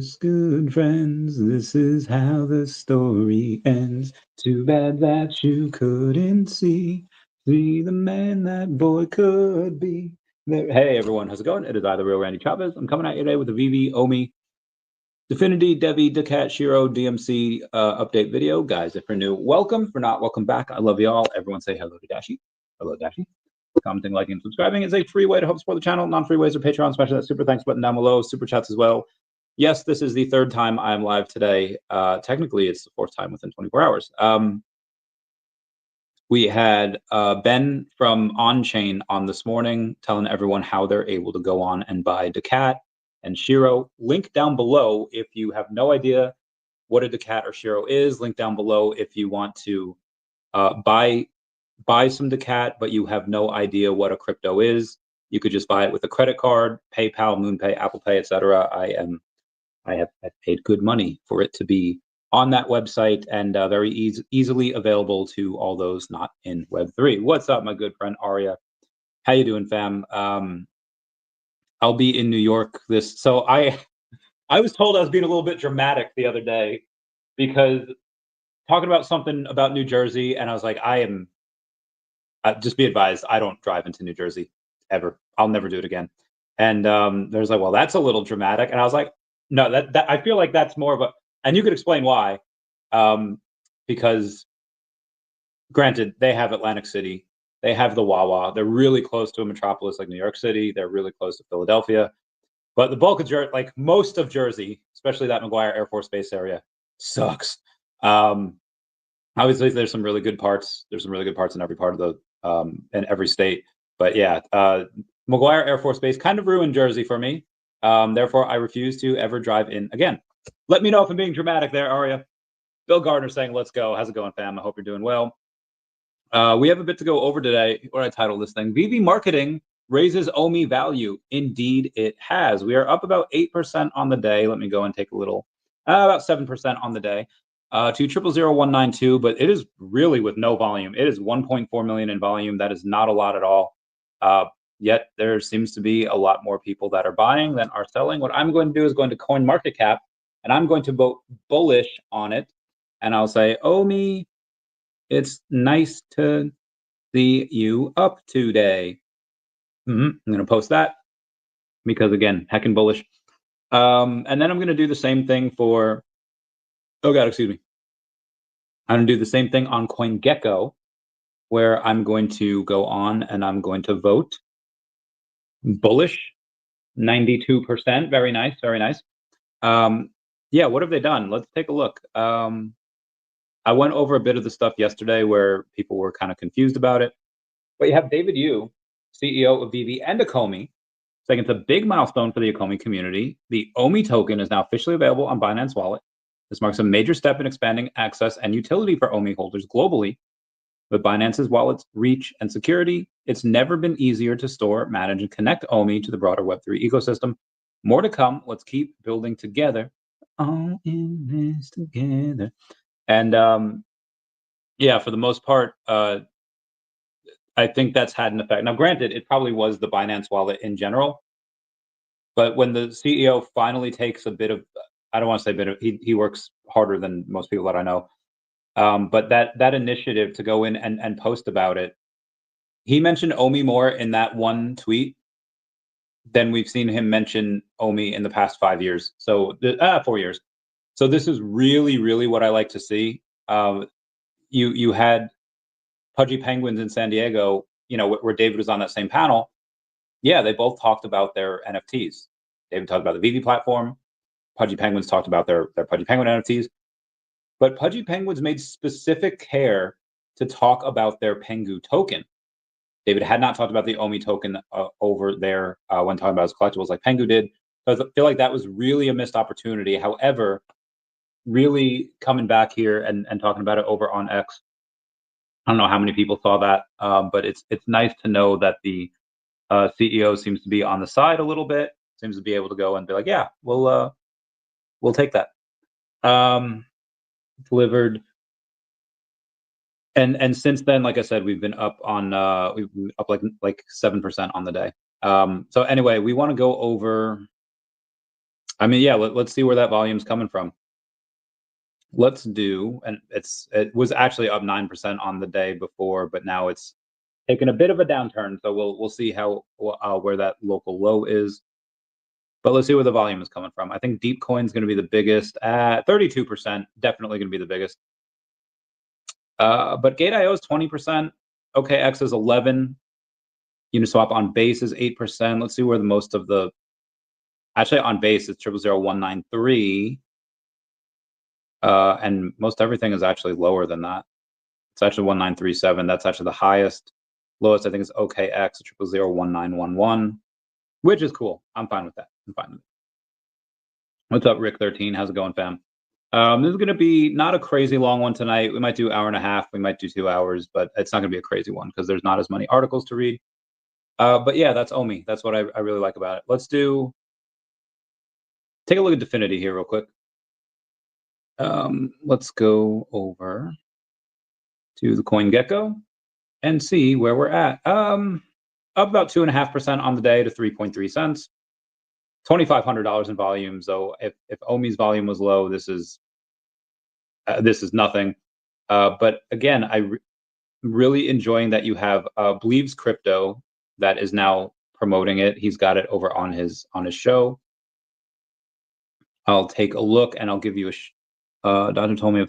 just good friends. This is how the story ends. Too bad that you couldn't see the man that boy could be. Hey everyone, how's it going? It is I, the real Randy Chavez. I'm coming at you today with a VeVe, OMI, Definity, Devi, daCat, Shiro, DMC update video. Guys, if you're new, welcome. For not, welcome back. I love you all. Everyone say hello to Dashi. Hello, Dashi. Commenting, liking, and subscribing is a free way to help support the channel. Non-free ways are Patreon, smash that super thanks button down below, super chats as well. Yes, this is the third time I'm live today. Technically, it's the fourth time within 24 hours. We had Ben from OnChain on this morning telling everyone how they're able to go on and buy daCat and Shiro. Link down below if you have no idea what a daCat or Shiro is. Link down below if you want to buy some daCat, but you have no idea what a crypto is. You could just buy it with a credit card, PayPal, MoonPay, Apple Pay, etc. I have paid good money for it to be on that website and very easily available to all those not in Web3. What's up, my good friend Aria? How you doing, fam? I'll be in New York so I was told I was being a little bit dramatic the other day because talking about something about New Jersey, and I was like, just be advised, I don't drive into New Jersey ever. I'll never do it again. And there's like, well, that's a little dramatic. And I was like, no, that I feel like that's more of a, and you could explain why, because granted, they have Atlantic City, they have the Wawa, they're really close to a metropolis like New York City, they're really close to Philadelphia, but the bulk of Jersey, like most of Jersey, especially that McGuire Air Force Base area, sucks. Obviously, there's some really good parts. There's some really good parts in every part of the in every state. But yeah, McGuire Air Force Base kind of ruined Jersey for me. Therefore, I refuse to ever drive in again. Let me know if I'm being dramatic there, Aria. Bill Gardner saying, let's go. How's it going, fam? I hope you're doing well. We have a bit to go over today. What did I title this thing? VeVe marketing raises OMI value. Indeed, it has. We are up about 8% on the day. Let me go and take a little, about 7% on the day. To 000192, but it is really with no volume. It is 1.4 million in volume. That is not a lot at all. Yet there seems to be a lot more people that are buying than are selling. What I'm going to do is going to CoinMarketCap, and I'm going to vote bullish on it. And I'll say, OMI, it's nice to see you up today. I'm going to post that because, again, heckin' bullish. And then I'm going to do the same thing for, oh God, excuse me. I'm going to do the same thing on CoinGecko, where I'm going to go on and I'm going to vote bullish, 92%. Very nice, very nice. Yeah, what have they done? Let's take a look. I went over a bit of the stuff yesterday where people were kind of confused about it. But you have David Yu, CEO of VeVe and Akomi, saying it's a big milestone for the Akomi community. The OMI token is now officially available on Binance Wallet. This marks a major step in expanding access and utility for OMI holders globally. With Binance's wallet's reach and security, it's never been easier to store, manage, and connect OMI to the broader Web3 ecosystem. More to come. Let's keep building together. All in this together. And yeah, for the most part, I think that's had an effect. Now, granted, it probably was the Binance wallet in general, but when the CEO finally takes a bit of, I don't want to say bit of, he works harder than most people that I know. But that initiative to go in and post about it, he mentioned OMI more in that one tweet than we've seen him mention OMI in the past 5 years. So 4 years. So this is really, really what I like to see. You had Pudgy Penguins in San Diego, you know, where David was on that same panel. Yeah, they both talked about their NFTs. David talked about the VeVe platform. Pudgy Penguins talked about their Pudgy Penguin NFTs. But Pudgy Penguins made specific care to talk about their Pengu token. David had not talked about the OMI token over there when talking about his collectibles like Pengu did. So I feel like that was really a missed opportunity. However, really coming back here and talking about it over on X, I don't know how many people saw that, but it's nice to know that the CEO seems to be on the side a little bit, seems to be able to go and be like, yeah, we'll take that. Delivered. And since then, like I said, we've been up on we've been up like 7% on the day. So anyway, we want to go over I mean, yeah, let's see where that volume's coming from. Let's do, and it was actually up 9% on the day before, but now it's taken a bit of a downturn. So we'll see how where that local low is. But let's see where the volume is coming from. I think Deep Coin's going to be the biggest at 32%, definitely going to be the biggest. But Gate.io is 20%. OKX is 11. Uniswap on base is 8%. Let's see where the most of the, actually on base it's 000193. And most everything is actually lower than that. It's actually 1937. That's actually the highest. Lowest, I think, is OKX, 001911, which is cool. I'm fine with that. I'm fine with it. What's up, Rick13? How's it going, fam? This is going to be not a crazy long one tonight. We might do 1.5 hours. We might do 2 hours, but it's not going to be a crazy one because there's not as many articles to read. But yeah, that's OMI. That's what I really like about it. Let's take a look at Definity here real quick. Let's go over to the CoinGecko and see where we're at. Up about 2.5% on the day to 3.3 cents. $2,500 in volume. So if OMI's volume was low, this is nothing. But again, I'm really enjoying that you have Believes Crypto that is now promoting it. He's got it over on his show. I'll take a look and I'll give you a. Dr. told me.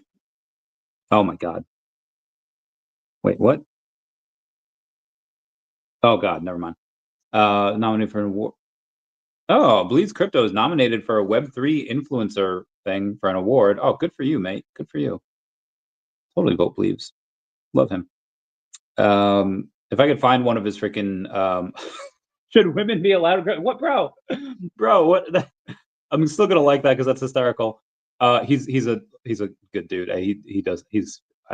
Oh my God. Wait, what? Oh God, never mind. Nominated for an award. Oh, Believes Crypto is nominated for a Web3 influencer thing for an award. Oh, good for you, mate. Good for you. Totally vote Believes. Love him. If I could find one of his freaking should women be allowed to, what, bro? Bro, what? I'm still gonna like that because that's hysterical. He's a good dude. I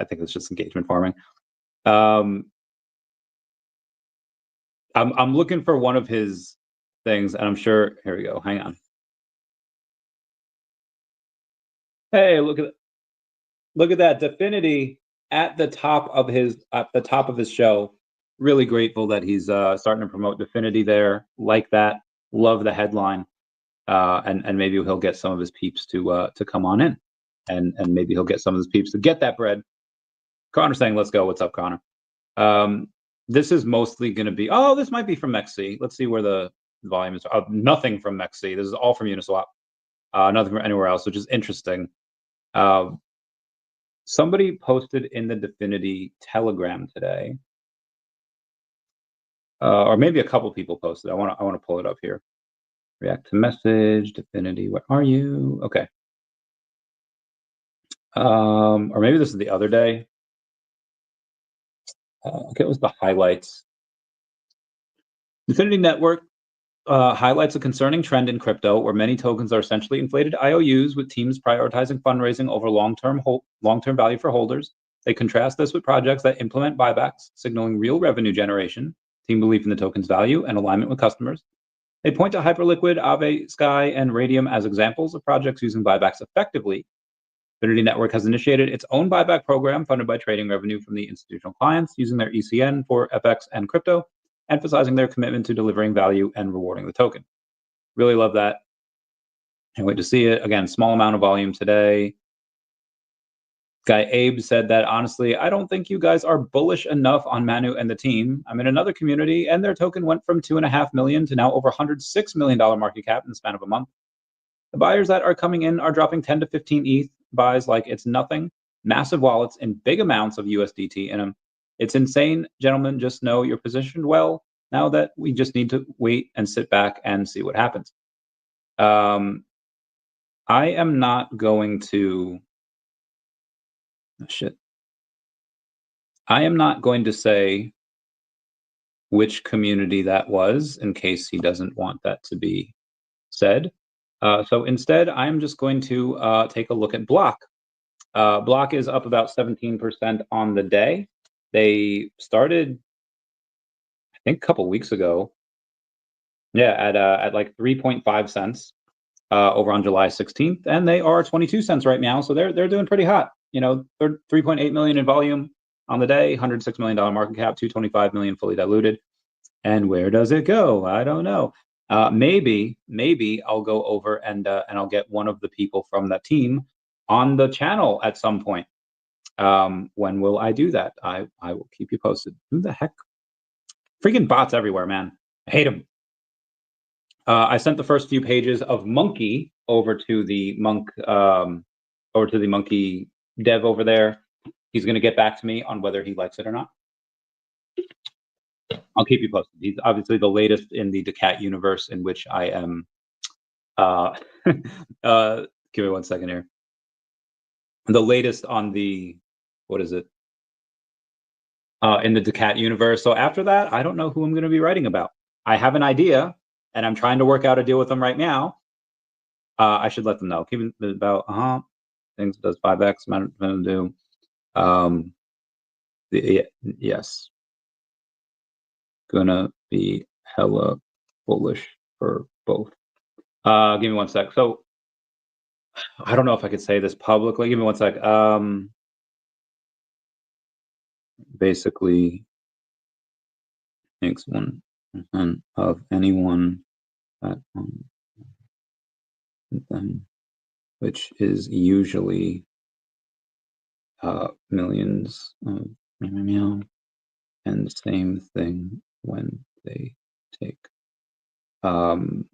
think it's just engagement farming. I'm looking for one of his things, and I'm sure. Here we go. Hang on. Hey, look at that Definity at the top of his show. Really grateful that he's starting to promote Definity there. Like that. Love the headline. And maybe he'll get some of his peeps to come on in, and maybe he'll get some of his peeps to get that bread. Connor saying, "Let's go." What's up, Connor? This is mostly going to be. Oh, this might be from MEXC. Let's see where the volume is. Nothing from MEXC. This is all from Uniswap. Nothing from anywhere else, which is interesting. Somebody posted in the Definity Telegram today, or maybe a couple people posted. I want to pull it up here. React to message, Definity, where are you? Okay. Or maybe this is the other day. Okay, it was the highlights. Definity Network highlights a concerning trend in crypto where many tokens are essentially inflated IOUs, with teams prioritizing fundraising over long-term value for holders. They contrast this with projects that implement buybacks, signaling real revenue generation, team belief in the token's value, and alignment with customers. They point to Hyperliquid, Aave, Sky, and Radium as examples of projects using buybacks effectively. Definity Network has initiated its own buyback program funded by trading revenue from the institutional clients using their ECN for FX and crypto, emphasizing their commitment to delivering value and rewarding the token. Really love that. Can't wait to see it. Again, small amount of volume today. Guy Abe said that, honestly, I don't think you guys are bullish enough on Manu and the team. I'm in another community, and their token went from $2.5 million to now over $106 million market cap in the span of a month. The buyers that are coming in are dropping 10 to 15 ETH buys like it's nothing. Massive wallets and big amounts of USDT in them. It's insane, gentlemen. Just know you're positioned well. Now that we just need to wait and sit back and see what happens. I am not going to. Oh, shit. I am not going to say which community that was in case he doesn't want that to be said. So instead, I'm just going to take a look at Block. Block is up about 17% on the day. They started, I think, a couple weeks ago. Yeah, at like 3.5 cents over on July 16th, and they are 22 cents right now. So they're doing pretty hot. You know, they're 3.8 million in volume on the day, $106 million market cap, 225 million fully diluted. And where does it go? I don't know. Maybe I'll go over and I'll get one of the people from that team on the channel at some point. When will I do that? I will keep you posted. Who the heck? Freaking bots everywhere, man. I hate them. I sent the first few pages of Monkey over to the Monkey dev over there. He's going to get back to me on whether he likes it or not. I'll keep you posted. He's obviously the latest in the daCat universe, in which I am. Give me 1 second here. The latest on the, what is it? In the daCat universe. So after that, I don't know who I'm going to be writing about. I have an idea, and I'm trying to work out a deal with them right now. I should let them know. Keep it about things does 5x amount of do. Yes, gonna be hella bullish for both. Give me 1 sec. So I don't know if I could say this publicly. Give me 1 sec. Basically, thinks 1% of anyone that which is usually millions of and the same thing when they take when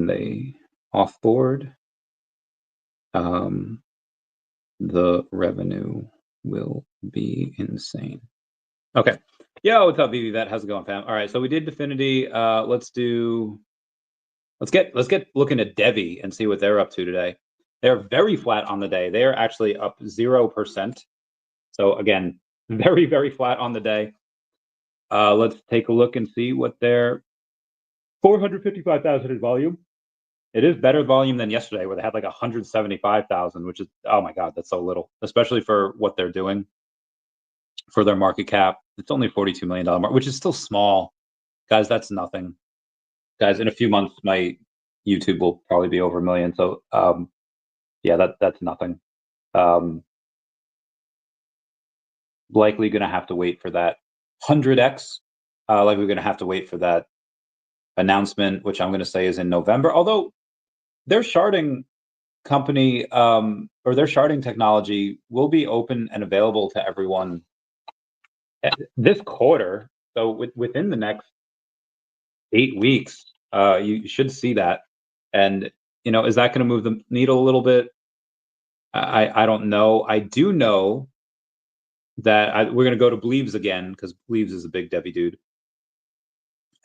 they offboard, the revenue will be insane. Okay. Yo, what's up, VeVe? How's it going, fam? All right, so we did Definity. Let's get looking at Devi and see what they're up to today. They're very flat on the day. They are actually up 0%. So again, very, very flat on the day. Let's take a look and see what their 455,000 in volume. It is better volume than yesterday, where they had like 175,000, which is, oh my God, that's so little, especially for what they're doing for their market cap. It's only $42 million market, which is still small. Guys, that's nothing. Guys, in a few months, my YouTube will probably be over 1 million. So yeah, that's nothing. Likely going to have to wait for that 100x. Like we're going to have to wait for that announcement, which I'm going to say is in November. Although their sharding company or their sharding technology will be open and available to everyone this quarter. So within the next 8 weeks, you should see that. And is that going to move the needle a little bit? I don't know. I do know that we're going to go to Bleaves again, because Bleaves is a big Devi dude.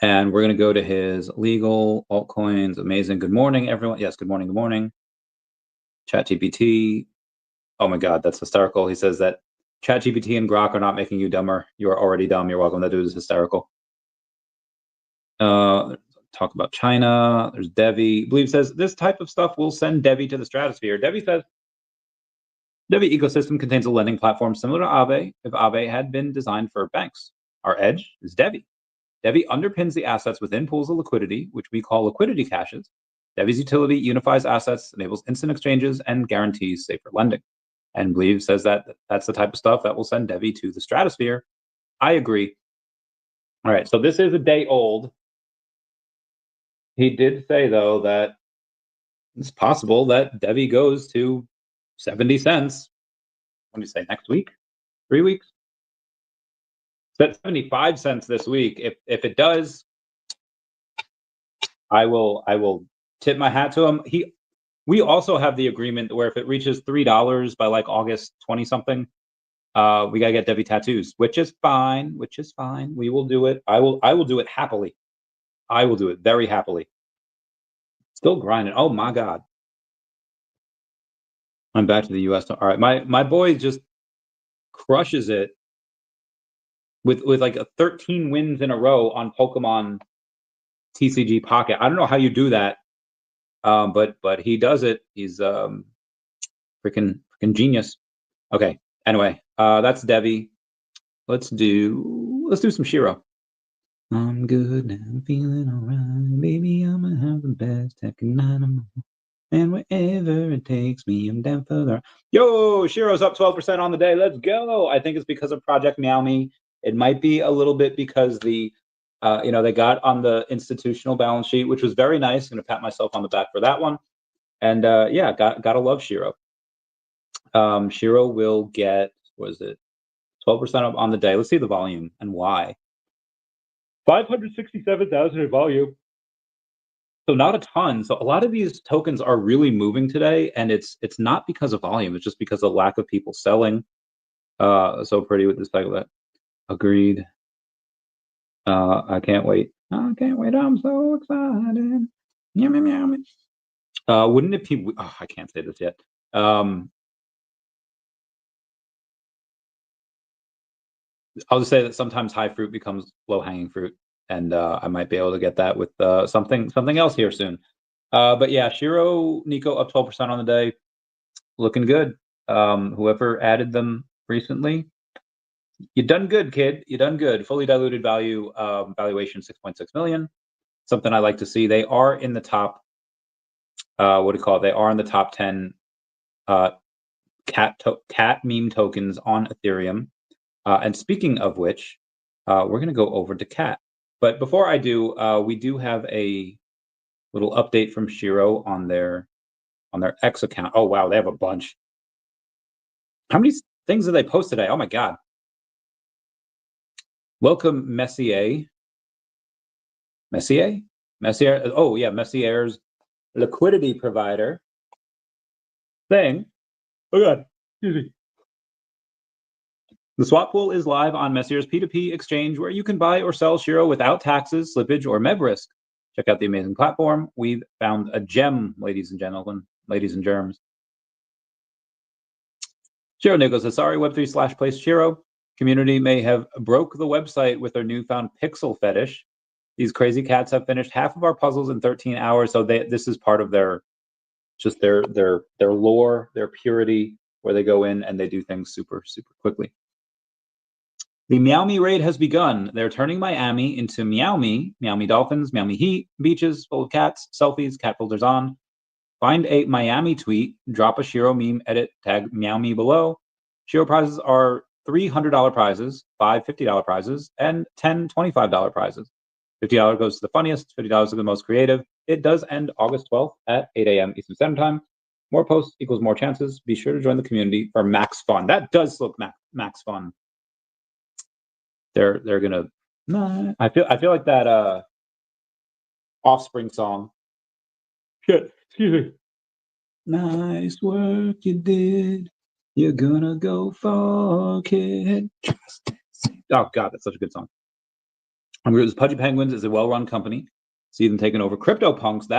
And we're going to go to his legal altcoins. Amazing. Good morning, everyone. Yes, good morning. Good morning. ChatGPT. Oh my God, that's hysterical. He says that ChatGPT and Grok are not making you dumber. You are already dumb. You're welcome. That dude is hysterical. Talk about China. There's Devi. Believe says this type of stuff will send Devi to the stratosphere. Devi says Devi ecosystem contains a lending platform similar to Aave if Aave had been designed for banks. Our edge is Devi. Devi underpins the assets within pools of liquidity, which we call liquidity caches. Devi's utility unifies assets, enables instant exchanges, and guarantees safer lending. And Believe says that that's the type of stuff that will send Devi to the stratosphere. I agree. All right, so this is a day old. He did say, though, that it's possible that Devi goes to 70 cents. What do you say, next week? 3 weeks? It's at 75 cents this week. If it does, I will tip my hat to him. We also have the agreement where if it reaches $3 by like August 20 something, we gotta get Devi tattoos, which is fine. We will do it. I will do it happily. I will do it very happily. Still grinding. Oh my God. I'm back to the US. All right. My boy just crushes it with like 13 wins in a row on Pokemon TCG Pocket. I don't know how you do that. But he does it. He's freaking genius. Okay. Anyway, that's Devi. Let's do some Shiro. I'm good now, feeling alright, baby. I'ma have the best animal, and wherever it takes me, I'm down for the. Yo, Shiro's up 12% on the day. Let's go. I think it's because of Project Meow Me. It might be a little bit because the You know, they got on the institutional balance sheet, which was very nice. I'm gonna pat myself on the back for that one. And yeah, gotta love Shiro. Shiro will get, what is it, 12% up on the day. Let's see the volume and why. 567,000 in volume. So not a ton. So a lot of these tokens are really moving today, and it's not because of volume. It's just because of lack of people selling. So pretty with this cycle. That agreed. I can't wait. I can't wait. I'm so excited. Meow, meow, meow. Wouldn't it be? Oh, I can't say this yet. I'll just say that sometimes high fruit becomes low hanging fruit, and I might be able to get that with something else here soon. But yeah, Shiro, Nico up 12% on the day, looking good. Whoever added them recently, you done good, kid. You done good. Fully diluted value, valuation 6.6 million. Something I like to see. They are in the top. What do you call it? They are in the top 10 cat meme tokens on Ethereum. And speaking of which, we're going to go over to cat. But before I do, we do have a little update from Shiro on their X account. Oh wow, they have a bunch. How many things did they post today? Oh my god. Welcome, Messier. Messier? Oh yeah, Messier's liquidity provider thing. Oh god, excuse me. The swap pool is live on Messier's P2P exchange, where you can buy or sell Shiro without taxes, slippage, or MEV risk. Check out the amazing platform. We've found a gem, ladies and gentlemen, ladies and germs. Shiro Nichols says, sorry, Web3/place Shiro. Community may have broke the website with their newfound pixel fetish. These crazy cats have finished half of our puzzles in 13 hours. So this is part of their lore, their purity, where they go in and they do things super, super quickly. The Meowme raid has begun. They're turning Miami into Meowme dolphins, Meowme heat, beaches full of cats, selfies, cat filters on. Find a Miami tweet, drop a Shiro meme, edit, tag Meowme below. Shiro prizes are $300 prizes, $5 $50 prizes, and $10 $25 prizes. $50 goes to the funniest, $50 to the most creative. It does end August 12th at 8 a.m. Eastern Standard Time. More posts equals more chances. Be sure to join the community for max fun. That does look max fun. They're gonna. Nah, I feel like that Offspring song. Shit, excuse me. Nice work you did. You're gonna go far, kid. Oh god, that's such a good song. Pudgy Penguins is a well-run company. See them taking over CryptoPunks.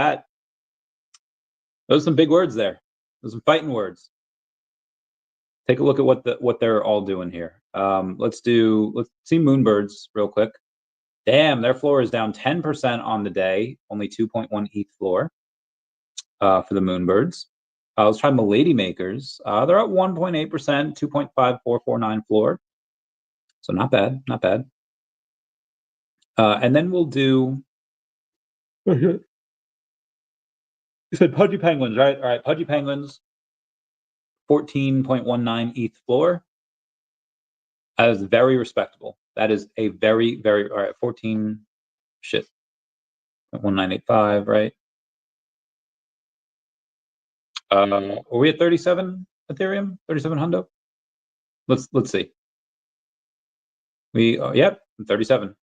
Those are some big words there. Those are some fighting words. Take a look at what they're all doing here. Let's see Moonbirds real quick. Damn, their floor is down 10% on the day. Only 2.1 ETH floor for the Moonbirds. Let's try Milady Makers. They're at 1.8%, 2.5449 floor. So not bad, not bad. And then we'll do. You said Pudgy Penguins, right? All right, Pudgy Penguins. 14.19 ETH floor. That is very respectable. That is a very, very, all right, 14, shit, 1985, right? Are we at 37 Ethereum? 37 hundo? Let's see. Yep, 37.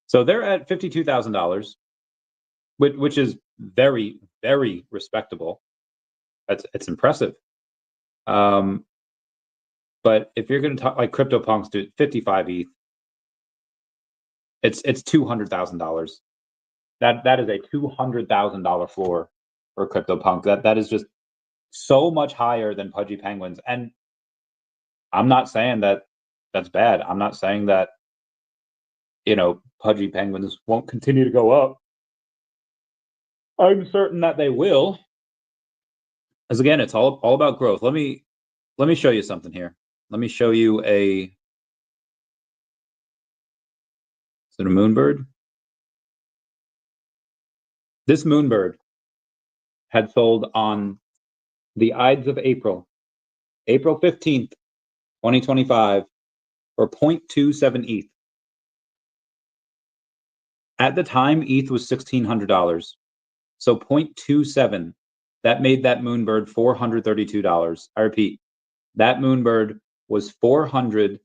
So they're at $52,000, which is very, very respectable. It's impressive. But if you're going to talk like CryptoPunks, dude, 55 ETH, it's $200,000. That is a $200,000 floor for CryptoPunk. That is just so much higher than Pudgy Penguins. And I'm not saying that that's bad. I'm not saying that, Pudgy Penguins won't continue to go up. I'm certain that they will. As again, it's all about growth. Let me show you something here. Let me show you is it a Moonbird? This Moonbird had sold on the Ides of April 15th, 2025, for 0.27 ETH. At the time, ETH was $1,600. So 0.27, that made that Moonbird $432. I repeat, that Moonbird was $432.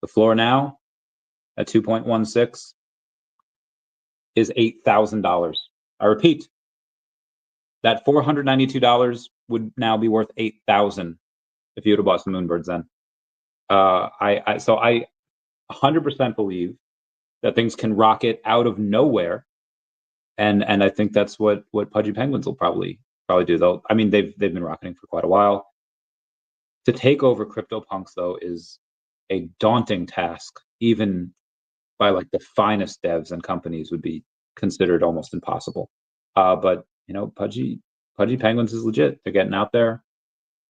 The floor now at 2.16 is $8,000. I repeat, that $492 would now be worth $8,000 if you would have bought some Moonbirds then. So I 100% believe that things can rocket out of nowhere, and I think that's what Pudgy Penguins will probably do. Though I mean they've been rocketing for quite a while. To take over CryptoPunks though is a daunting task, even by like the finest devs and companies would be considered almost impossible. But you know, Pudgy Penguins is legit. They're getting out there,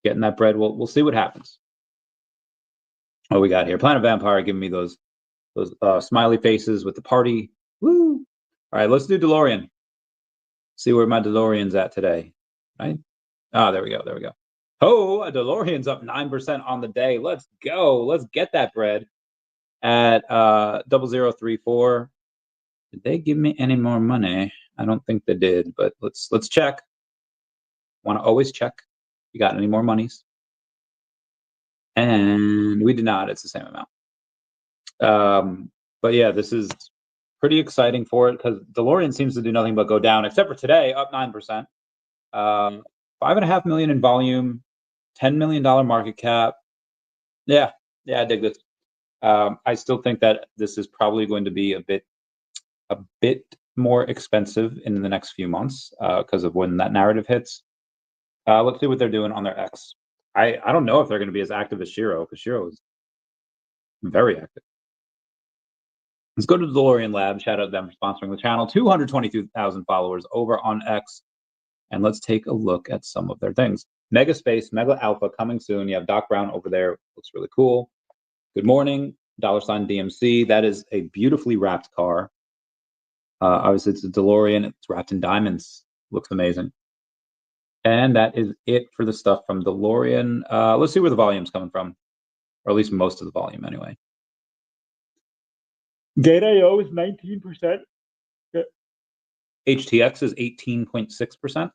getting that bread. We'll see what happens. What we got here? Planet Vampire giving me those smiley faces with the party. Woo! All right, let's do Delorean. See where my Delorean's at today. Right? Ah, there we go. There we go. Oh, a Delorean's up 9% on the day. Let's go. Let's get that bread at 0034. Did they give me any more money? I don't think they did, but let's check. Want to always check. You got any more monies? And we did not. It's the same amount. But yeah, this is pretty exciting for it because DeLorean seems to do nothing but go down, except for today, up 9%. $5.5 million in volume, $10 million market cap. Yeah, I dig this. I still think that this is probably going to be a bit more expensive in the next few months because of when that narrative hits. Let's see what they're doing on their X. I don't know if they're going to be as active as Shiro, because Shiro is very active. Let's go to the DeLorean Lab. Shout out to them for sponsoring the channel. 222,000 followers over on X. And let's take a look at some of their things. Mega Space, Mega Alpha coming soon. You have Doc Brown over there. Looks really cool. Good morning. $ DMC. That is a beautifully wrapped car. Obviously, it's a DeLorean. It's wrapped in diamonds. Looks amazing. And that is it for the stuff from DeLorean. Let's see where the volume's coming from. Or at least most of the volume, anyway. Gate.io is 19%. HTX is 18.6%.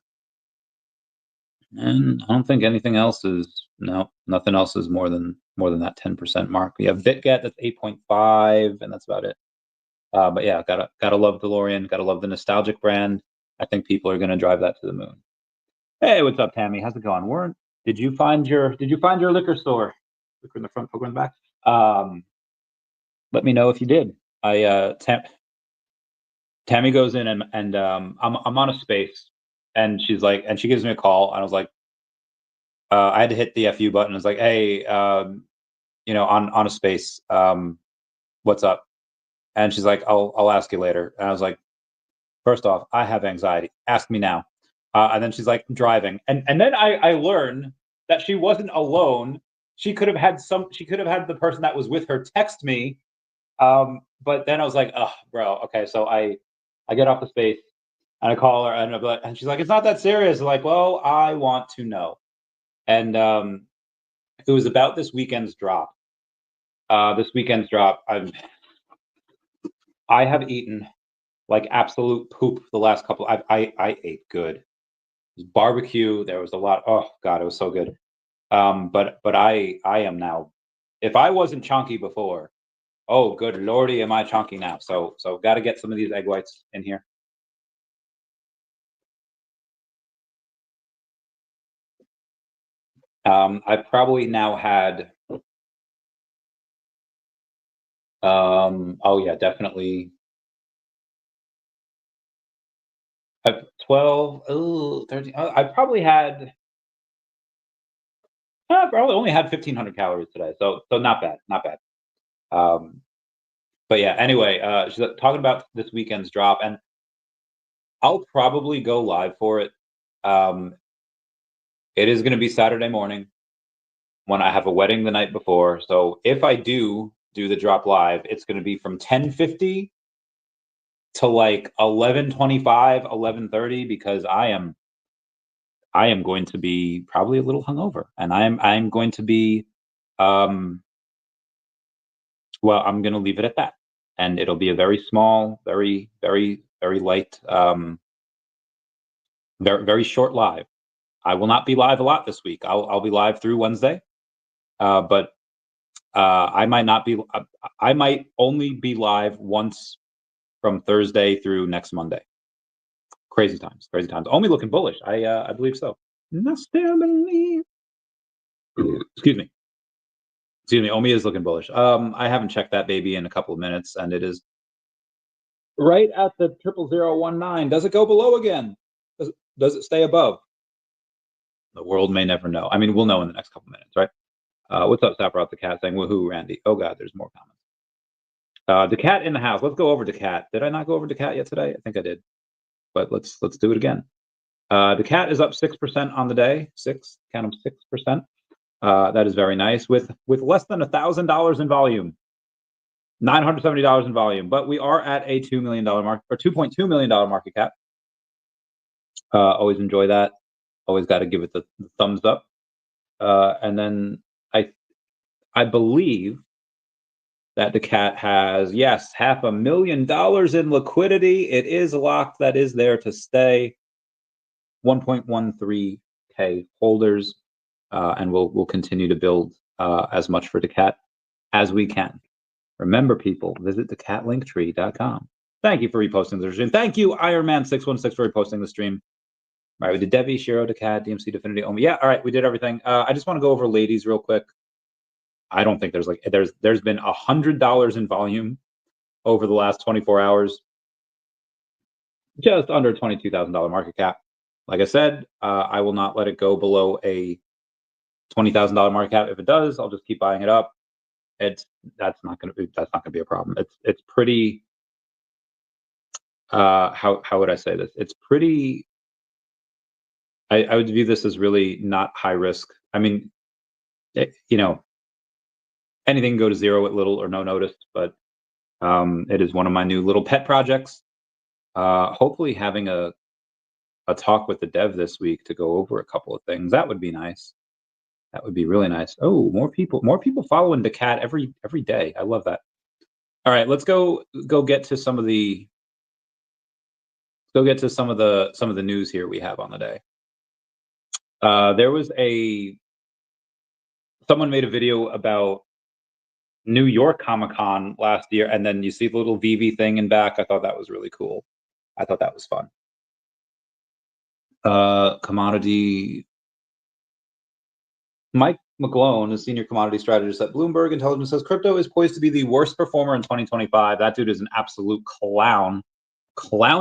And I don't think anything else is, nothing else is more than that 10% mark. We have BitGet, that's 8.5, and that's about it. But yeah, gotta love DeLorean, gotta love the nostalgic brand. I think people are gonna drive that to the moon. Hey, what's up, Tammy? How's it going? Warren, did you find your liquor store? Liquor in the front, poker in the back. Let me know if you did. Tammy goes in and I'm on a space, and she's like, and she gives me a call, and I was like, I had to hit the FU button. It's like, hey, you know, on a space, what's up? And she's like, I'll ask you later. And I was like, first off, I have anxiety. Ask me now. And then she's like, driving, and then I learned that she wasn't alone. She could have had the person that was with her text me. But then I was like, oh, bro, okay. So I get off the space and I call her, and she's like, it's not that serious. I'm like, well, I want to know. And it was about this weekend's drop. I have eaten like absolute poop the last couple. I ate good. It was barbecue. There was a lot. Oh God, it was so good. But I am now. If I wasn't chunky before, oh good lordy, am I chunky now? So got to get some of these egg whites in here. I probably now had. Oh yeah, definitely. 12, 13. I probably had. I probably only had 1,500 calories today, so not bad, not bad. But yeah, anyway, she's talking about this weekend's drop, and I'll probably go live for it. It is going to be Saturday morning when I have a wedding the night before. So if I do the drop live, it's going to be from 10:50 to like 11:25, 11:30, because I am going to be probably a little hungover, and I'm going to be well, I'm going to leave it at that. And it'll be a very small, very, very, very light, very, very short live. I will not be live a lot this week. I'll be live through Wednesday, but I might not be. I might only be live once from Thursday through next Monday. Crazy times, crazy times. Only looking bullish. I believe so. I still believe. Excuse me. Excuse me. Omi is looking bullish. I haven't checked that baby in a couple of minutes, and it is right at the 00019. Does it go below again? Does it stay above? The world may never know. I mean, we'll know in the next couple of minutes, right? What's up, Sapper out the cat saying, woohoo, Randy. Oh, God, there's more comments. daCat in the house. Let's go over daCat. Did I not go over daCat yet today? I think I did. But let's do it again. daCat is up 6% on the day. Count them, 6%. That is very nice with less than $1,000 in volume. $970 in volume. But we are at a $2 million market, or $2.2 million market cap. Always enjoy that. Always got to give it the thumbs up. And then I believe that daCat has, yes, $500,000 in liquidity. It is locked. That is there to stay. 1.13K holders, and we'll continue to build as much for daCat as we can. Remember, people, visit dacatlinktree.com. Thank you for reposting the stream. Thank you, Ironman616, for reposting the stream. All right, we did Devi, Shiro, daCat, DMC, Definity, OMI. Yeah, all right, we did everything. I just want to go over ladies real quick. I don't think there's been $100 in volume over the last 24 hours. Just under $22,000 market cap. Like I said, I will not let it go below a $20,000 market cap. If it does, I'll just keep buying it up. That's not going to be a problem. It's pretty. How would I say this? It's pretty. I would view this as really not high risk. I mean, anything can go to zero at little or no notice, but it is one of my new little pet projects. Hopefully having a talk with the dev this week to go over a couple of things. That would be nice. That would be really nice. Oh, more people following daCat every day. I love that. All right, let's go get to some of the news here we have on the day. There was someone made a video about New York Comic-Con last year, and then you see the little VeVe thing in back. I thought that was really cool. I thought that was fun. Commodity. Mike McGlone, a senior commodity strategist at Bloomberg Intelligence, says crypto is poised to be the worst performer in 2025. That dude is an absolute clown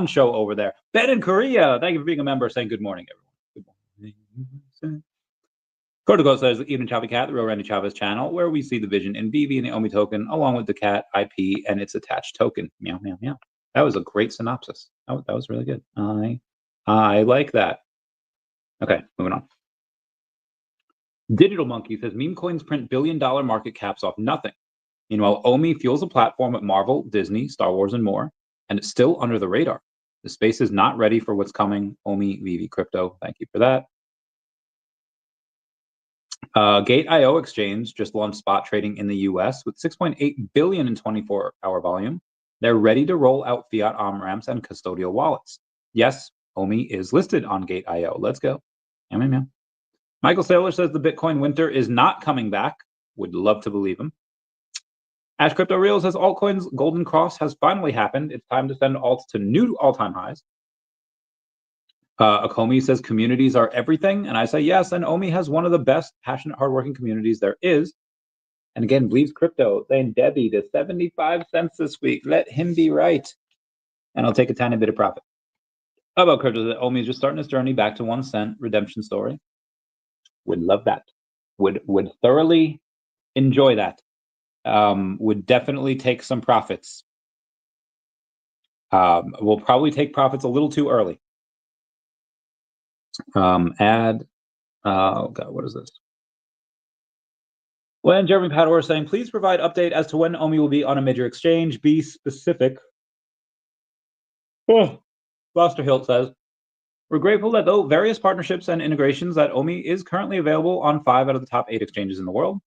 show over there. Ben in Korea, thank you for being a member. Saying good morning, everyone. Good morning. Protocol says even daCat, the real Randy Chavez channel, where we see the vision in VeVe and the OMI token, along with daCat IP and its attached token. Meow meow meow. That was a great synopsis. That was really good. I like that. Okay, moving on. Digital Monkey says meme coins print billion-dollar market caps off nothing. Meanwhile, OMI fuels a platform at Marvel, Disney, Star Wars, and more, and it's still under the radar. The space is not ready for what's coming. OMI, VeVe, crypto. Thank you for that. Gate.io exchange just launched spot trading in the US with 6.8 billion in 24-hour volume. They're ready to roll out fiat on-ramps and custodial wallets. Yes, OMI is listed on Gate.io. Let's go. Meow, meow, meow. Michael Saylor says the Bitcoin winter is not coming back. Would love to believe him. Ash Crypto Real says altcoins golden cross has finally happened. It's time to send alts to new all-time highs. Akomi says communities are everything, and I say yes, and OMI has one of the best passionate, hardworking communities there is. And again, believes crypto, saying Devi to 75 cents this week. Let him be right. And I'll take a tiny bit of profit. How about crypto? That OMI is just starting its journey back to 1 cent redemption story. Would love that. Would thoroughly enjoy that. Would definitely take some profits. We'll probably take profits a little too early. Oh God, what is this? When Jeremy Pador is saying, please provide update as to when OMI will be on a major exchange. Be specific. Oh, Foster Hilt says, we're grateful that though various partnerships and integrations that OMI is currently available on 5 out of the top 8 exchanges in the world.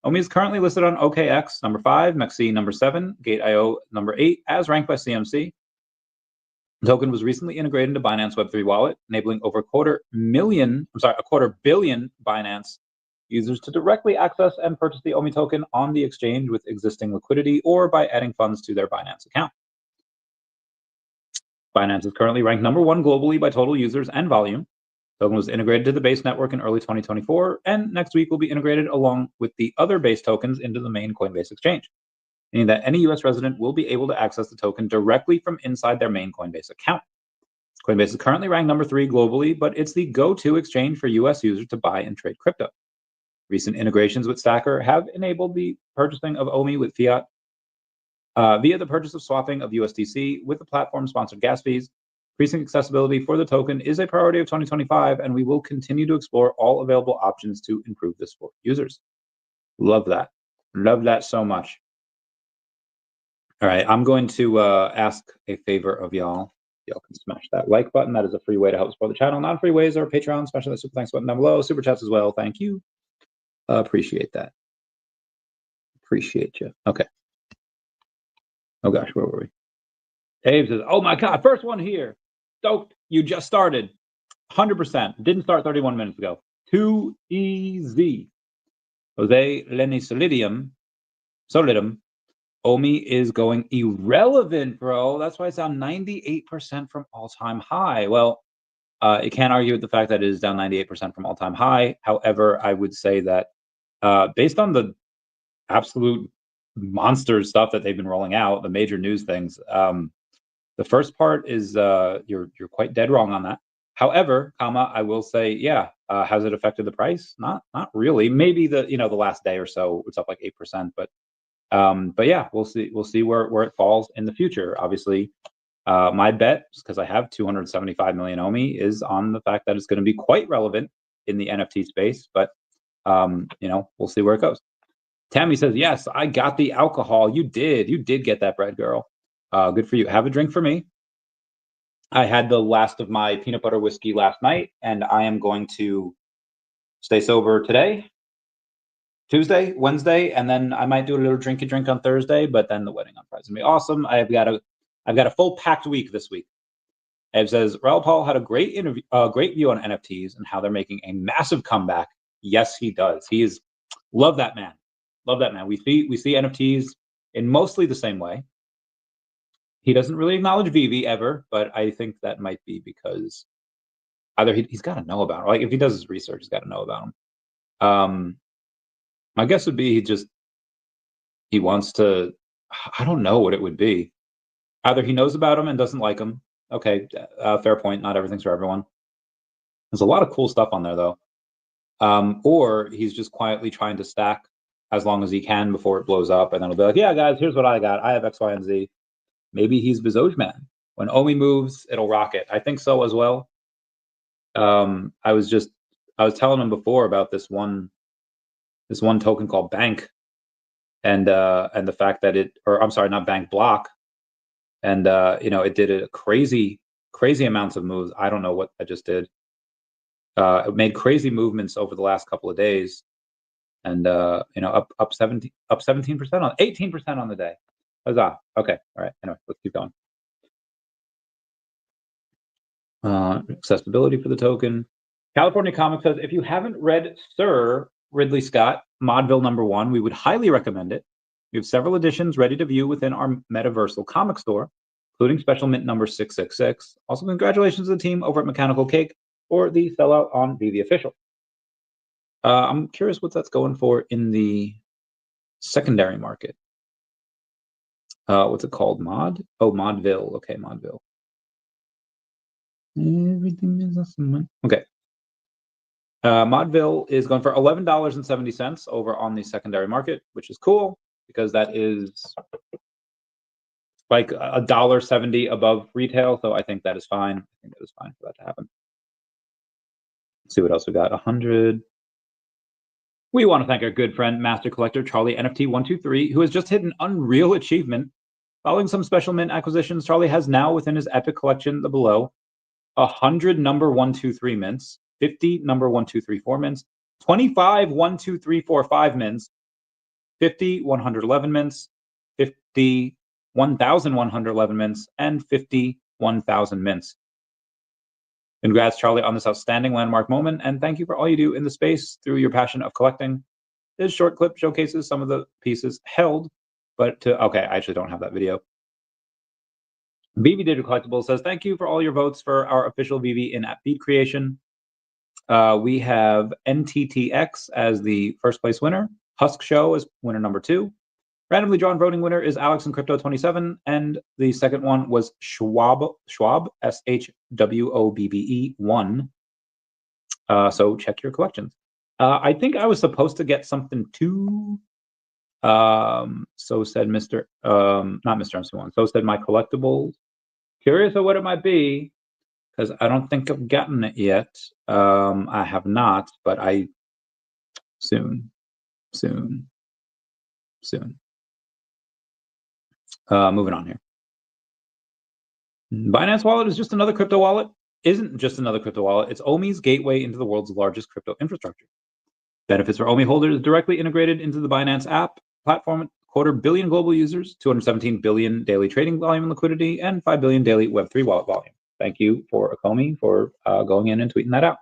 OMI is currently listed on OKX number 5, MEXC number 7, Gate.io number 8, as ranked by CMC. The token was recently integrated into Binance Web3 wallet, enabling over a quarter billion Binance users to directly access and purchase the OMI token on the exchange with existing liquidity or by adding funds to their Binance account. Binance is currently ranked number 1 globally by total users and volume. The token was integrated to the base network in early 2024, and next week will be integrated along with the other base tokens into the main Coinbase exchange, meaning that any US resident will be able to access the token directly from inside their main Coinbase account. Coinbase is currently ranked number 3 globally, but it's the go-to exchange for US users to buy and trade crypto. Recent integrations with Stacker have enabled the purchasing of OMI with fiat via the purchase of swapping of USDC with the platform-sponsored gas fees. Increasing accessibility for the token is a priority of 2025, and we will continue to explore all available options to improve this for users. Love that. Love that so much. All right, I'm going to ask a favor of y'all. Y'all can smash that like button. That is a free way to help support the channel. Non-free ways are Patreon, especially the super thanks button down below. Super chats as well. Thank you. Appreciate that. Appreciate you. Okay. Oh gosh, where were we? Dave says, oh my God, first one here. Stoked you just started. 100%. Didn't start 31 minutes ago. Too easy. Jose Lenny Solidum. OMI is going irrelevant, bro. That's why it's down 98% from all-time high. Well, it can't argue with the fact that it is down 98% from all-time high. However, I would say that based on the absolute monster stuff that they've been rolling out, the major news things, the first part is you're quite dead wrong on that. However, I will say, yeah, has it affected the price? Not really. Maybe the last day or so it's up like 8%, but yeah, we'll see where it falls in the future. Obviously, my bet, because I have 275 million OMI, is on the fact that it's going to be quite relevant in the NFT space. But we'll see where it goes. Tammy says, yes, I got the alcohol. You did get that bread, girl. Good for you. Have a drink for me. I had the last of my peanut butter whiskey last night, and I am going to stay sober today, Tuesday, Wednesday, and then I might do a little drinky drink on Thursday, but then the wedding on Friday is gonna be awesome. I've got a full packed week this week. Ed says, Raul Paul had a great interview, great view on NFTs and how they're making a massive comeback. Yes, he does. Love that man. Love that man. We see NFTs in mostly the same way. He doesn't really acknowledge VeVe ever, but I think that might be because either he's got to know about it. Like if he does his research, he's got to know about him. My guess would be he wants to. I don't know what it would be. Either he knows about him and doesn't like him. Okay, fair point. Not everything's for everyone. There's a lot of cool stuff on there though. Or he's just quietly trying to stack as long as he can before it blows up, and then he'll be like, "Yeah, guys, here's what I got. I have X, Y, and Z." Maybe he's Bezos man. When OMI moves, it'll rock it. I think so as well. I was telling him before about this one token called Bank, and the fact that not Bank Block, and it did a crazy amounts of moves. I don't know what I just did. It made crazy movements over the last couple of days, and up 17% on 18% on the day. Huzzah. Okay. All right. Anyway, let's keep going. Accessibility for the token. California Comics says, if you haven't read Sir Ridley Scott, Modville #1, we would highly recommend it. We have several editions ready to view within our Metaversal comic store, including special mint number 666. Also, congratulations to the team over at Mechanical Cake for the sellout on VeVe Official. I'm curious what that's going for in the secondary market. What's it called? Mod? Oh, Modville. Okay, Modville. Everything is awesome. Okay. Modville is going for $11.70 over on the secondary market, which is cool because that is like $1.70 above retail. So I think that is fine. I think that is fine for that to happen. Let's see what else we got. 100. We want to thank our good friend, Master Collector Charlie NFT123, who has just hit an unreal achievement. Following some special mint acquisitions, Charlie has now within his epic collection, the below, 100 number 1, 2, 3 mints, 50 number 1, 2, 3, 4 mints, 25 1, 2, 3, 4, 5 mints, 50, 111 mints, 50, 1,111 mints, and 51,000 mints. Congrats, Charlie, on this outstanding landmark moment, and thank you for all you do in the space through your passion of collecting. This short clip showcases some of the pieces held, but okay, I actually don't have that video. VeVe Digital Collectibles says, thank you for all your votes for our official VeVe in-app feed creation. We have NTTX as the first place winner, Husk Show as winner number 2. Randomly drawn voting winner is Alex and Crypto 27, and the second one was Schwab SHWOBBE 1. So check your collections. I think I was supposed to get something too. So said Mr. Not Mr. MC1. So said my collectibles. Curious of what it might be, because I don't think I've gotten it yet. I have not, but I soon. Moving on here. Binance Wallet is just another crypto wallet. Isn't just another crypto wallet. It's OMI's gateway into the world's largest crypto infrastructure. Benefits for OMI holders directly integrated into the Binance app platform. 250 million global users, 217 billion daily trading volume and liquidity, and 5 billion daily Web3 wallet volume. Thank you for Akomi for going in and tweeting that out.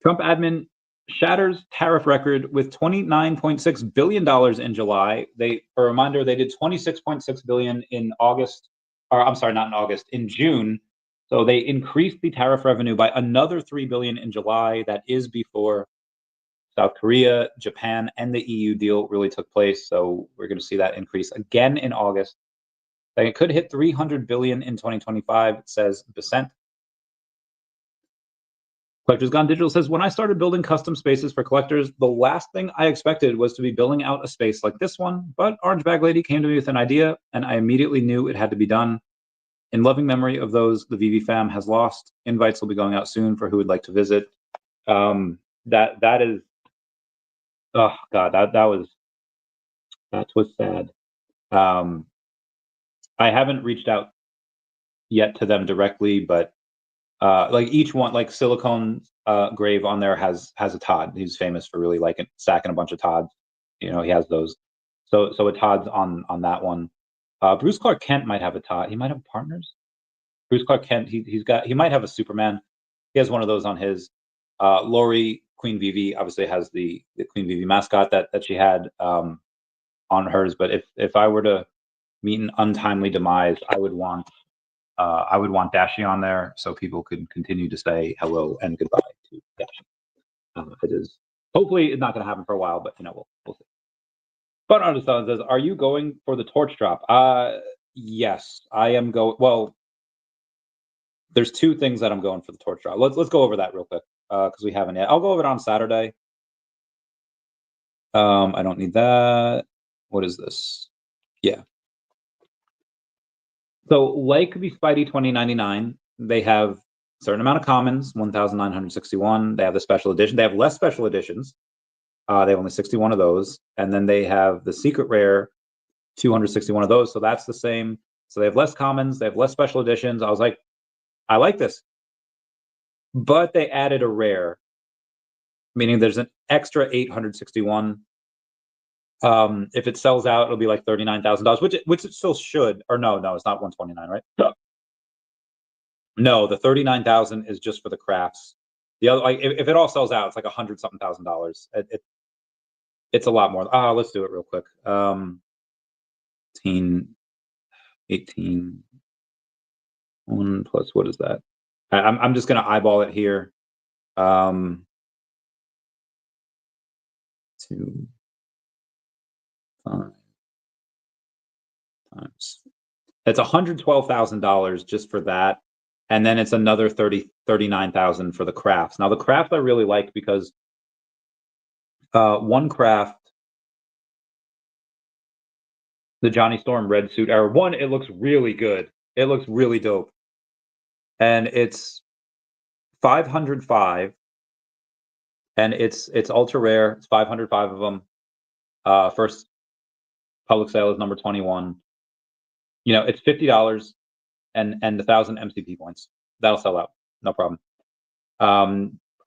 Trump admin shatters tariff record with $29.6 billion in July. For a reminder, they did $26.6 billion in August, or I'm sorry, not in August, in June. So they increased the tariff revenue by another $3 billion in July. That is before South Korea, Japan, and the EU deal really took place. So we're going to see that increase again in August. It could hit $300 billion in 2025, says Besant. Collectors Gone Digital says, when I started building custom spaces for collectors, the last thing I expected was to be building out a space like this one, but Orange Bag Lady came to me with an idea, and I immediately knew it had to be done. In loving memory of those the VeVe fam has lost, invites will be going out soon for who would like to visit. That is, oh God, that was sad. I haven't reached out yet to them directly, but like each one, like Silicone Grave on there has a Todd. He's famous for really like sacking a bunch of Todds. You know, he has those. So a Todd's on that one. Bruce Clark Kent might have a Todd. He might have partners. Bruce Clark Kent, he might have a Superman. He has one of those on his. Lori Queen VeVe obviously has the Queen VeVe mascot that she had on hers. But if I were to meet an untimely demise, I would want Dashi on there so people could continue to say hello and goodbye to Dashi. It is hopefully it's not going to happen for a while, but you know we'll see. But Artisan says, "Are you going for the torch drop?" Yes, I am going. Well, there's two things that I'm going for the torch drop. Let's go over that real quick because we haven't yet. I'll go over it on Saturday. I don't need that. What is this? Yeah. So like the Spidey 2099, they have a certain amount of commons, 1,961. They have the special edition. They have less special editions. They have only 61 of those. And then they have the secret rare, 261 of those. So that's the same. So they have less commons. They have less special editions. I was like, I like this. But they added a rare, meaning there's an extra 861. If it sells out, it'll be like $39,000, which it still should. Or no, it's not 129, right? No, the 39,000 is just for the crafts. The other, like, if it all sells out, it's like $100-something thousand. It's a lot more. Let's do it real quick. 18, 1 plus what is that? I'm just gonna eyeball it here. 2 5 times. It's $112,000 just for that, and then it's another 39,000 for the crafts. Now the craft I really like because one craft, the Johnny Storm red suit era one, it looks really good. It looks really dope, and it's 505, and it's ultra rare. It's 505 of them. First public sale is number 21. You know, it's $50 and 1,000 MCP points. That'll sell out, no problem.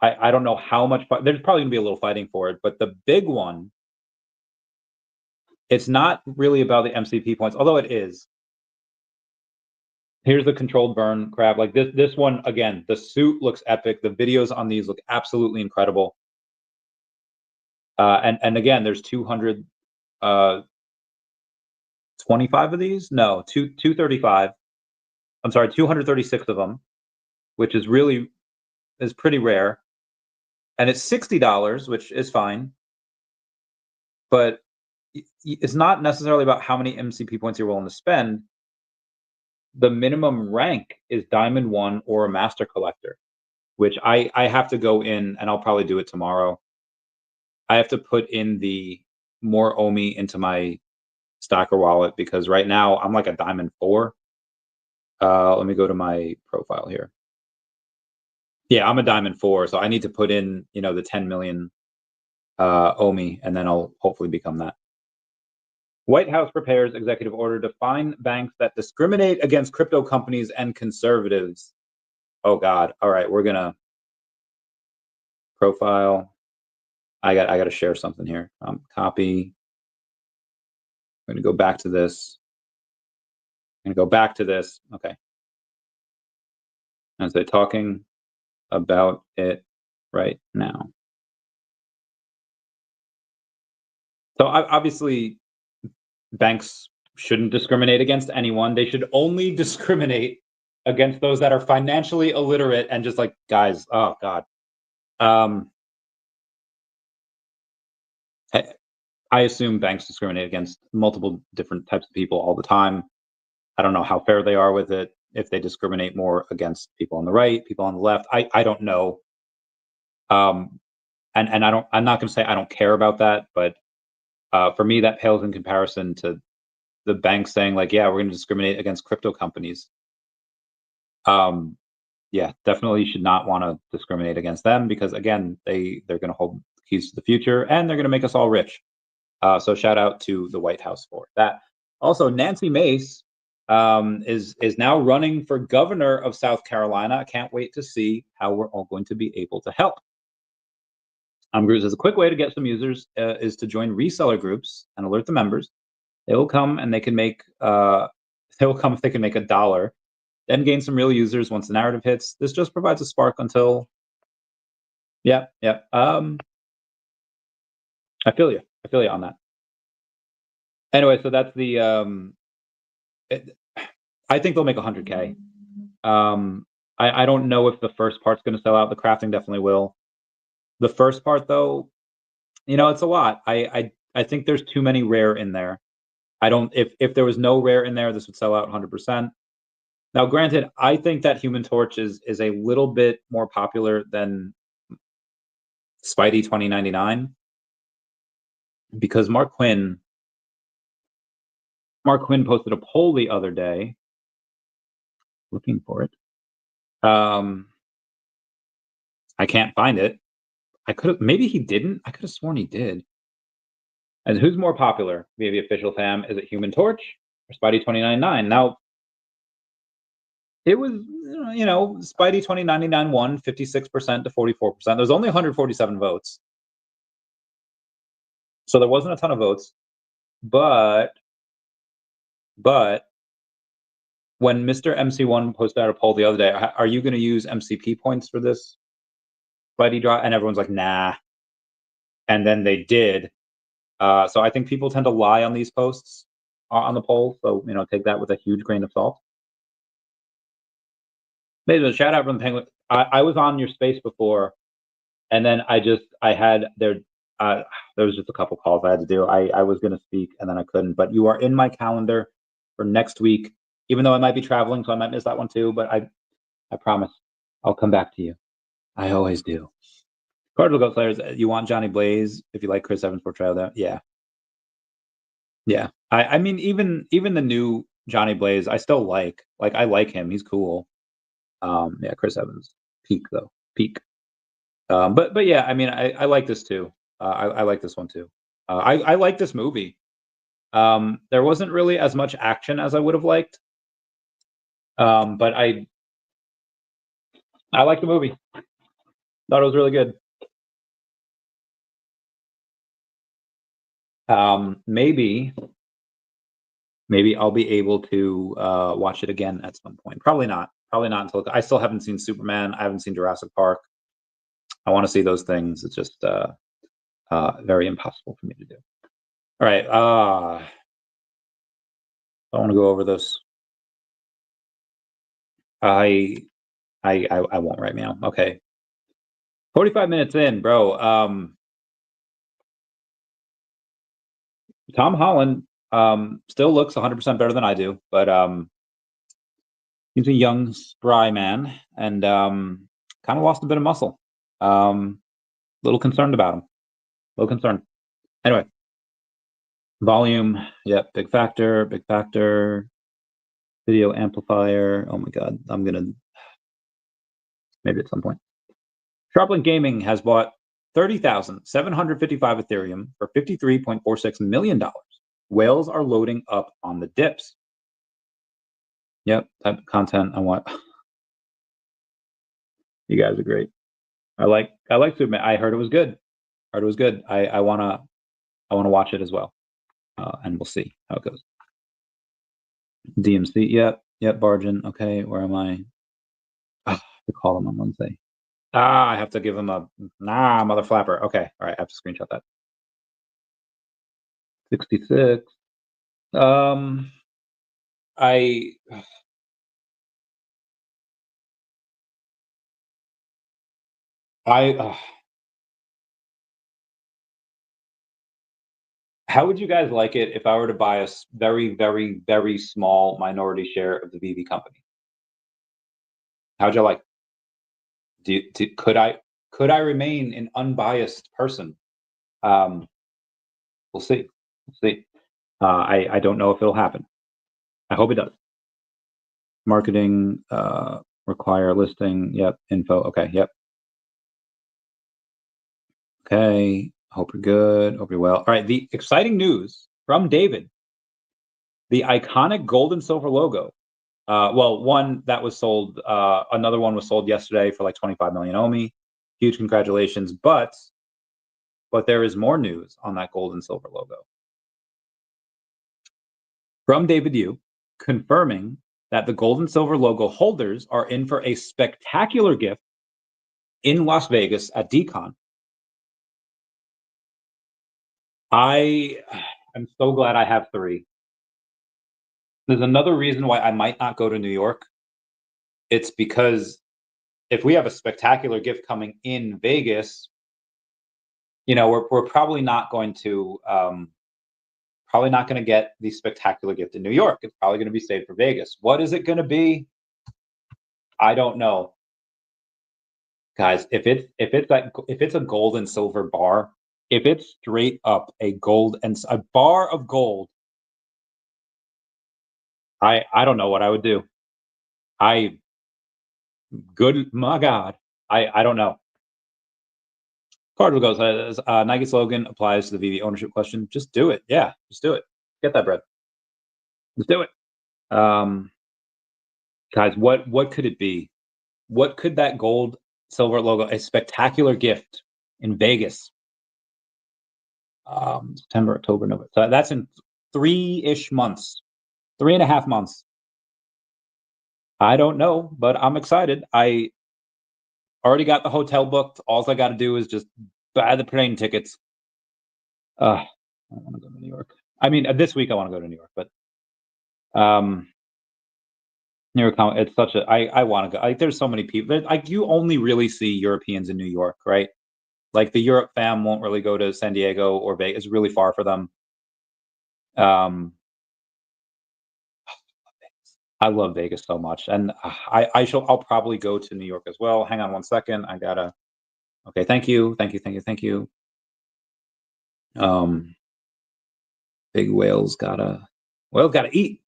I don't know how much. There's probably gonna be a little fighting for it, but the big one, it's not really about the MCP points, although it is. Here's the controlled burn crab. Like this one again. The suit looks epic. The videos on these look absolutely incredible. And again, there's 225 of these. No, 235. I'm sorry, 236 of them, which is pretty rare. And it's $60, which is fine. But it's not necessarily about how many MCP points you're willing to spend. The minimum rank is Diamond 1 or a Master Collector, which I have to go in, and I'll probably do it tomorrow. I have to put in the more OMI into my Stacker wallet because right now I'm like a Diamond 4. Let me go to my profile here. Yeah, I'm a Diamond 4, so I need to put in, the 10 million OMI, and then I'll hopefully become that. White House prepares executive order to fine banks that discriminate against crypto companies and conservatives. Oh God! All right, we're gonna profile. I got to share something here. Copy. I'm gonna go back to this. Okay. And say talking about it right now. So obviously, banks shouldn't discriminate against anyone. They should only discriminate against those that are financially illiterate and just like, guys, oh God. I assume banks discriminate against multiple different types of people all the time. I don't know how fair they are with it. If they discriminate more against people on the right, people on the left, I don't know. And I'm not going to say I don't care about that, but for me, that pales in comparison to the banks saying like, yeah, we're going to discriminate against crypto companies. Yeah, definitely should not want to discriminate against them because again, they're going to hold the keys to the future and they're going to make us all rich. So shout out to the White House for that. Also, Nancy Mace is now running for governor of South Carolina. I can't wait to see how we're all going to be able to help. Groups as a quick way to get some users is to join reseller groups and alert the members. They will come and they can make they will come if they can make $1, then gain some real users once the narrative hits. This just provides a spark until yeah. I feel you on that. Anyway, so that's the I think they'll make 100K. I don't know if the first part's going to sell out. The crafting definitely will. The first part, though, it's a lot. I think there's too many rare in there. I don't. If there was no rare in there, this would sell out 100%. Now, granted, I think that Human Torch is a little bit more popular than Spidey 2099 because Mark Quinn posted a poll the other day. Looking for it. I can't find it. Maybe he didn't. I could have sworn he did. And who's more popular? VeVe official fam. Is it Human Torch or Spidey 2099? Now, it was, Spidey 2099 won 56% to 44%. There's only 147 votes. So there wasn't a ton of votes. But when Mr. MC1 posted out a poll the other day, are you going to use MCP points for this Spidey draw? And everyone's like, nah. And then they did. So I think people tend to lie on these posts on the poll. So, take that with a huge grain of salt. Maybe a shout out from the Penguin. I was on your space before, and then there was just a couple calls I had to do. I was going to speak, and then I couldn't. But you are in my calendar for next week, even though I might be traveling, so I might miss that one too. But I promise I'll come back to you. I always do. Cardinal Goat Slayers, you want Johnny Blaze if you like Chris Evans' portrayal there? Yeah. I mean, even the new Johnny Blaze, I still like. Like, I like him. He's cool. Yeah, Chris Evans, peak though, peak. But yeah, I mean, I like this too. I like this one too. I like this movie. There wasn't really as much action as I would have liked. But I like the movie. Thought it was really good. Maybe I'll be able to watch it again at some point. Probably not. Probably not until I still haven't seen Superman. I haven't seen Jurassic Park. I want to see those things. It's just very impossible for me to do. All right. I want to go over this. I won't right now. Okay. 45 minutes in, bro. Tom Holland still looks 100% better than I do, but he's a young, spry man, and kind of lost a bit of muscle. Little concerned about him. A little concerned. Anyway, volume, yep, big factor, big factor. Video amplifier. Oh my god, I'm gonna maybe at some point. Sharplink Gaming has bought 30,755 Ethereum for $53.46 million. Whales are loading up on the dips. Yep, type of content I want. You guys are great. I like to admit I heard it was good. Heard it was good. I wanna watch it as well. And we'll see how it goes. DMC, yep, Bargain. Okay, where am I? I have to call him on Wednesday. I have to give him a mother flapper. Okay, all right, I have to screenshot that. 66. How would you guys like it if I were to buy a very, very, very small minority share of the VeVe company? How'd you like? Could I remain an unbiased person? We'll see. We'll see. I don't know if it'll happen. I hope it does. Marketing, require listing. Yep. Info. Okay. Yep. Okay. Hope you're good. Hope you're well. All right. The exciting news from David. The iconic gold and silver logo. Well, one that was sold, another one was sold yesterday for like 25 million OMI. Huge congratulations. But there is more news on that gold and silver logo. From David Yu, confirming that the gold and silver logo holders are in for a spectacular gift in Las Vegas at DCon. I am so glad I have 3. There's another reason why I might not go to New York. It's because if we have a spectacular gift coming in Vegas, you know, we're probably not going to get the spectacular gift in New York. It's probably going to be saved for Vegas. What is it going to be? I don't know, guys. If it's a gold and silver bar, if it's straight up a bar of gold, I don't know what I would do. My God, I don't know. Cardinal goes, Nike slogan applies to the VeVe ownership question. Just do it. Yeah, just do it. Get that bread. Just do it. Guys, what could it be? What could that gold silver logo, a spectacular gift in Vegas? September, October, November. So that's in 3-ish months, 3.5 months. I don't know, but I'm excited. I already got the hotel booked. All I got to do is just buy the plane tickets. I want to go to New York. I mean, this week I want to go to New York, but New York, it's such a. I want to go. Like, there's so many people. Like, you only really see Europeans in New York, right? Like, the Europe fam won't really go to San Diego or Vegas. It's really far for them. I love Vegas so much, and I'll probably go to New York as well. Hang on one second. I gotta. Okay, thank you. Big whales gotta eat.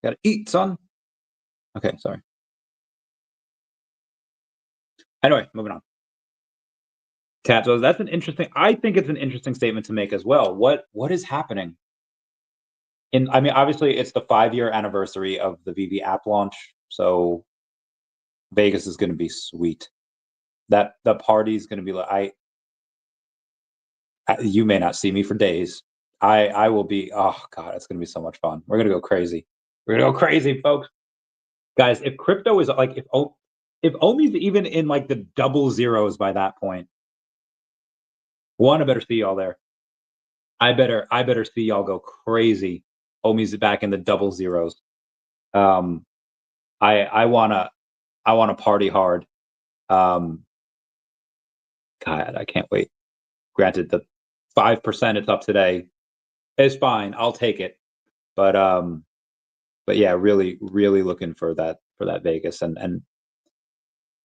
Gotta eat, son. Okay, sorry. Anyway, moving on. Cat, so that's an interesting. I think it's an interesting statement to make as well. What is happening? I mean, obviously, it's the 5-year anniversary of the VeVe app launch, so Vegas is going to be sweet. that the party's going to be like, you may not see me for days. I will be, oh God, it's going to be so much fun. We're going to go crazy. We're going to go crazy, folks. Guys, if crypto is like, if OMI's even in like the double zeros by that point, I better see y'all there. I better see y'all go crazy. OMI's back in the double zeros. I wanna party hard. God, I can't wait. Granted, the 5% it's up today is fine. I'll take it. But yeah, really looking for that Vegas. And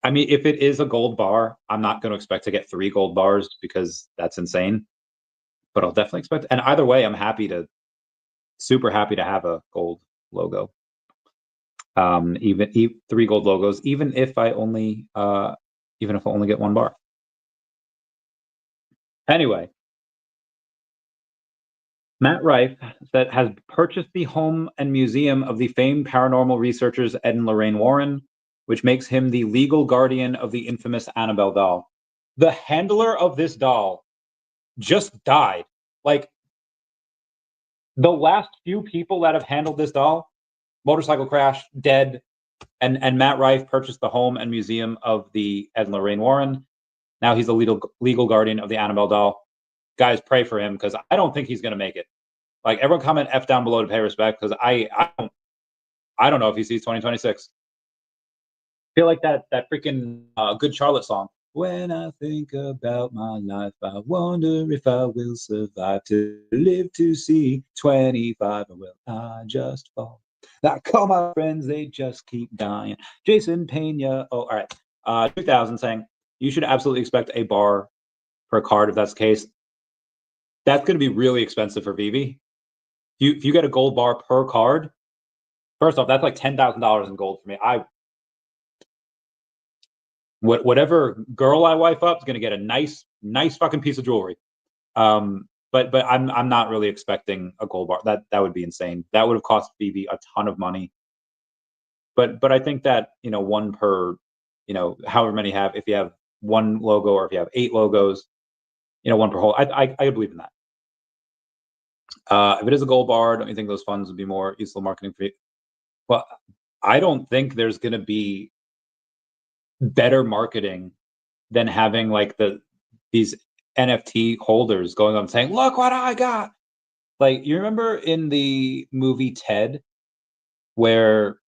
I mean, if it is a gold bar, I'm not going to expect to get 3 gold bars because that's insane. But I'll definitely expect. And either way, I'm super happy to have a gold logo. Even 3 gold logos, even if I only get 1 bar. Anyway, Matt Rife that has purchased the home and museum of the famed paranormal researchers Ed and Lorraine Warren, which makes him the legal guardian of the infamous Annabelle doll. The handler of this doll just died. Like, the last few people that have handled this doll, motorcycle crash, dead, and Matt Rife purchased the home and museum of the Ed and Lorraine Warren. Now he's the legal guardian of the Annabelle doll. Guys, pray for him because I don't think he's going to make it. Like, everyone comment F down below to pay respect because I don't know if he sees 2026. I feel like that freaking Good Charlotte song. When I think about my life, I wonder if I will survive to live to see 25, or will I just fall? I call my friends, they just keep dying. Jason Pena, oh, all right. 2000 saying, you should absolutely expect a bar per card if that's the case. That's going to be really expensive for VeVe. If you get a gold bar per card, first off, that's like $10,000 in gold for me. Whatever girl I wife up is going to get a nice fucking piece of jewelry. But I'm not really expecting a gold bar. That would be insane. That would have cost VeVe a ton of money. But I think that, 1 per, however many have, if you have 1 logo or if you have 8 logos, 1 per hole. I believe in that. If it is a gold bar, don't you think those funds would be more useful marketing for you? Well, I don't think there's going to be better marketing than having like these NFT holders going up and saying, "Look what I got!" Like, you remember in the movie Ted, where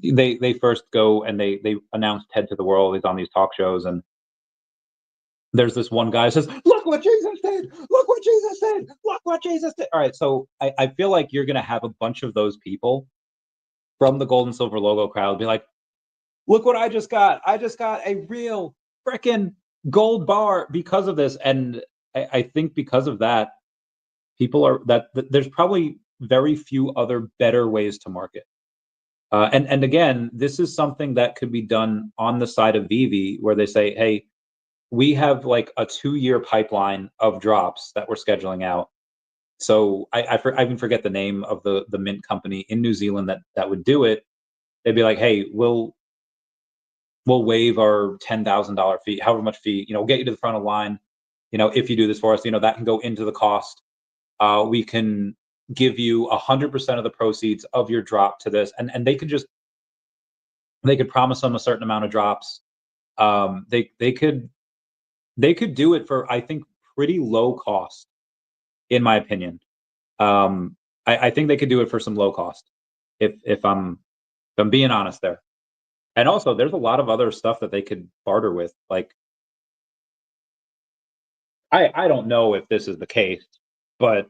they first go and they announce Ted to the world. He's on these talk shows, and there's this one guy who says, "Look what Jesus did! Look what Jesus did! Look what Jesus did!" All right, so I feel like you're gonna have a bunch of those people from the gold and silver logo crowd be like, "Look what I just got! I just got a real freaking gold bar because of this." And I think because of that, there's probably very few other better ways to market. And again, this is something that could be done on the side of VeVe, where they say, "Hey, we have like a 2-year pipeline of drops that we're scheduling out." So I even forget the name of the mint company in New Zealand that would do it. They'd be like, "Hey, we'll waive our $10,000 fee, however much fee, get you to the front of the line. If you do this for us, that can go into the cost. We can give you 100% of the proceeds of your drop to this," and they could promise them a certain amount of drops. They could do it for, I think, pretty low cost, in my opinion. I think they could do it for some low cost, if I'm being honest there. And also, there's a lot of other stuff that they could barter with. Like, I don't know if this is the case, but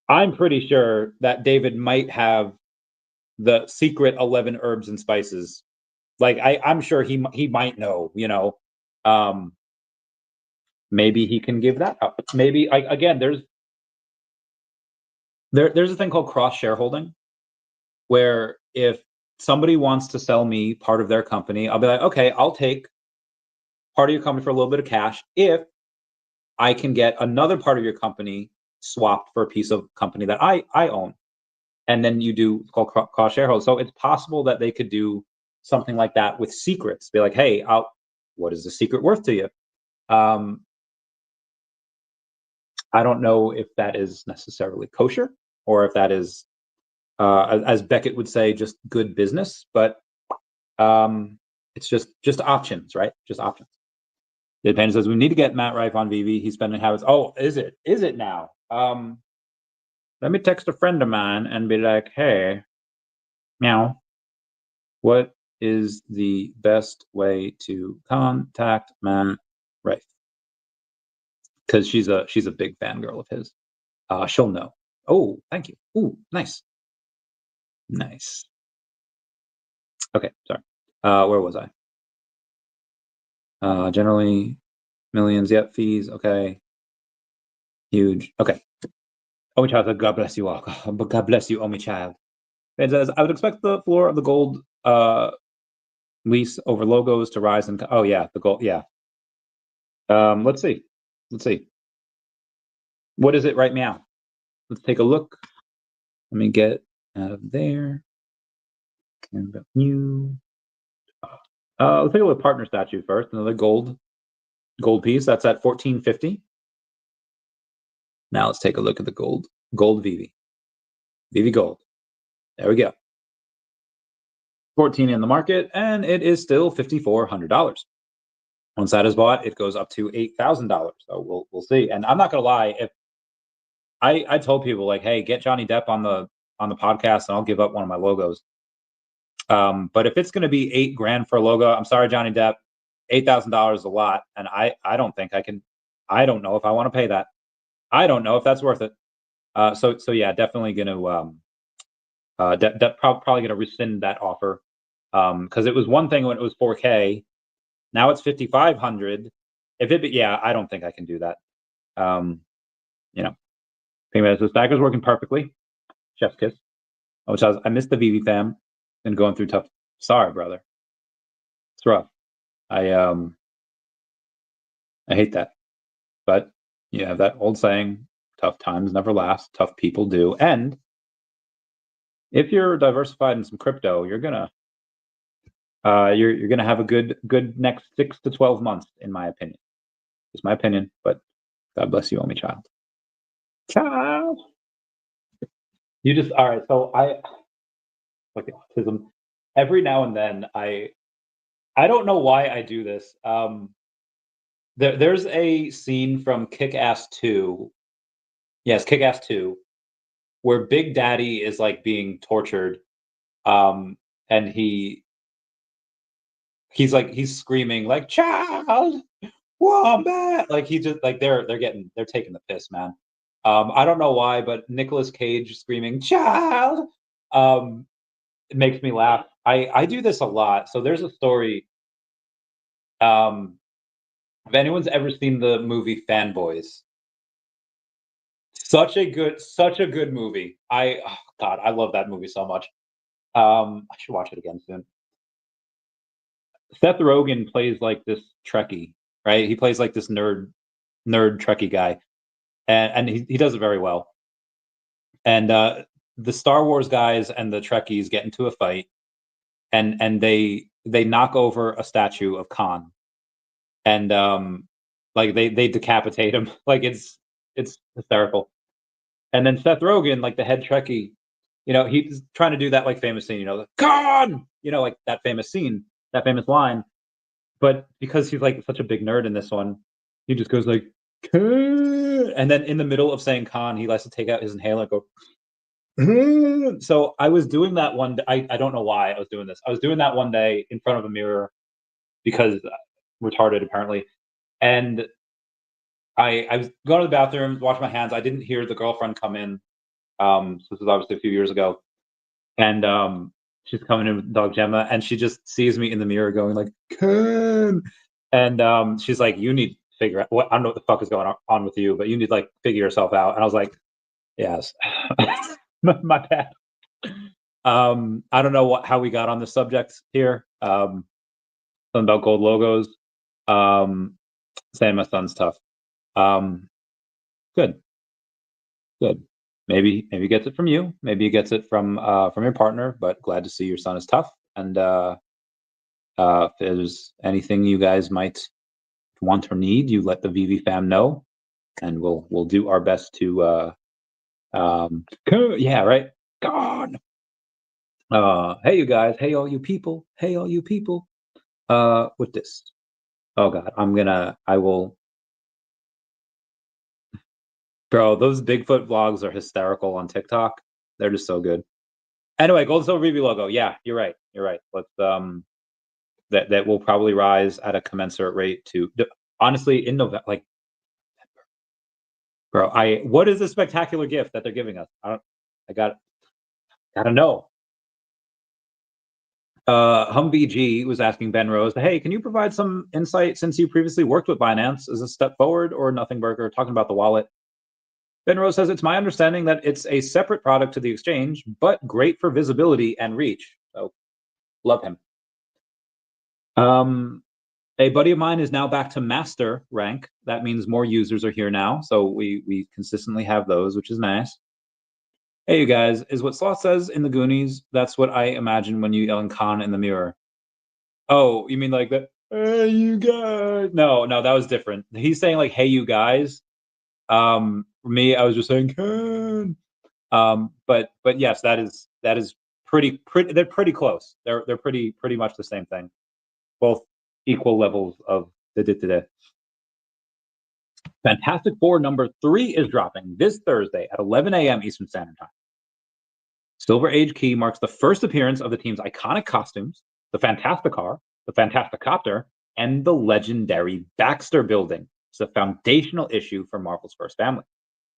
I'm pretty sure that David might have the secret 11 herbs and spices. Like, I'm sure he might know, maybe he can give that up. Maybe, again, there's a thing called cross shareholding, where if somebody wants to sell me part of their company, I'll be like, "Okay, I'll take part of your company for a little bit of cash if I can get another part of your company swapped for a piece of company that I own." And then you do, it's called cross shareholding. So it's possible that they could do something like that with secrets. Be like, hey, what is the secret worth to you? I don't know if that is necessarily kosher or if that is, as Beckett would say, just good business. But it's just options, right? Just options. The opinion says we need to get Matt Rife on VeVe. He's spending habits. Oh, is it? Is it now? Let me text a friend of mine and be like, hey, meow, what is the best way to contact Matt Rife? Because she's a big fangirl of his. She'll know. Oh, thank you. Ooh, nice. Nice. Okay, sorry. Where was I? Generally, millions. Yep, fees. Okay. Huge. Okay. OMI child said, God bless you all. But God bless you, OMI child. It says, I would expect the floor of the gold lease over logos to rise and oh yeah, the gold. Yeah. Let's see. Let's see. What is it right now? Let's take a look. Let me get out of there. New. Let's take a look at partner statue first. Another gold piece. That's at 1450. Now let's take a look at the gold VeVe. VeVe gold. There we go. 14 in the market, and it is still $5,400. Once that is bought, it goes up to $8,000. So we'll see. And I'm not gonna lie, if I told people like, hey, get Johnny Depp on the podcast, and I'll give up one of my logos. But if it's gonna be $8,000 for a logo, I'm sorry, Johnny Depp, $8,000 is a lot, and I don't think I can. I don't know if I want to pay that. I don't know if that's worth it. So yeah, definitely gonna probably gonna rescind that offer. Because it was one thing when it was 4K. Now it's 5,500. If it, yeah, I don't think I can do that. You know, the stacker's working perfectly. Chef's kiss. Which I missed the VeVe fam and going through tough. Sorry, brother. It's rough. I hate that. But you have that old saying, tough times never last, tough people do. And if you're diversified in some crypto, you're gonna have a good next 6 to 12 months, in my opinion. It's my opinion, but God bless you, OMI child. Child. You just all right. So I like autism. Every now and then I don't know why I do this. There's a scene from Kick-Ass 2. Yes, Kick-Ass 2, where Big Daddy is like being tortured. And he's screaming like child wombat. Like he just like they're taking the piss, man. I don't know why, but Nicolas Cage screaming child it makes me laugh. I do this a lot. So there's a story. If anyone's ever seen the movie Fanboys, such a good movie. God, I love that movie so much. I should watch it again soon. Seth Rogen plays like this Trekkie, right? He plays like this nerd Trekkie guy, and he does it very well. And the Star Wars guys and the Trekkies get into a fight, and they knock over a statue of Khan, and like they decapitate him. Like it's hysterical. And then Seth Rogen, like the head Trekkie, he's trying to do that like famous scene, the Khan, like that famous scene, that famous line. But because he's like such a big nerd in this one, he just goes like, Khan! And then in the middle of saying Khan, he likes to take out his inhaler and go. So I was doing that one. I don't know why I was doing this. I was doing that one day in front of a mirror because retarded apparently, and I was going to the bathroom, wash my hands. I didn't hear the girlfriend come in. So this was obviously a few years ago, and she's coming in with dog Gemma, and she just sees me in the mirror going like, "Ken," and she's like, "You need to figure out what I don't know what the fuck is going on with you, but you need to like figure yourself out." And I was like, "Yes, my bad." I don't know how we got on this subject here. Something about gold logos. Saying my son's tough. Good. Maybe he gets it from you. Maybe he gets it from your partner. But glad to see your son is tough. And If there's anything you guys might want or need, you let the VeVe fam know, and we'll do our best to yeah, right. God. Hey you guys, hey all you people, hey all you people. With this. Oh god, I will. Bro, those Bigfoot vlogs are hysterical on TikTok. They're just so good. Anyway, gold silver VeVe logo. Yeah, you're right. You're right. Let's that will probably rise at a commensurate rate to honestly in November. Like, bro, what is the spectacular gift that they're giving us? I gotta know. Humvee G was asking Ben Rose, hey, can you provide some insight since you previously worked with Binance? Is a step forward or nothing burger? Talking about the wallet. Ben Rose says, it's my understanding that it's a separate product to the exchange, but great for visibility and reach. So love him. A buddy of mine is now back to master rank. That means more users are here now. So we consistently have those, which is nice. Hey, you guys, is what Sloth says in the Goonies? That's what I imagine when you yell in Khan in the mirror. Oh, you mean like that? Hey, you guys. No, that was different. He's saying like, hey, you guys. For me, I was just saying Khan. But yes, that is pretty. They're pretty close. They're pretty much the same thing. Both equal levels of the. Fantastic Four number 3 is dropping this Thursday at 11 a.m. Eastern Standard Time. Silver Age Key marks the first appearance of the team's iconic costumes, the Fantasticar, the Fantasticopter, and the legendary Baxter Building. It's a foundational issue for Marvel's first family.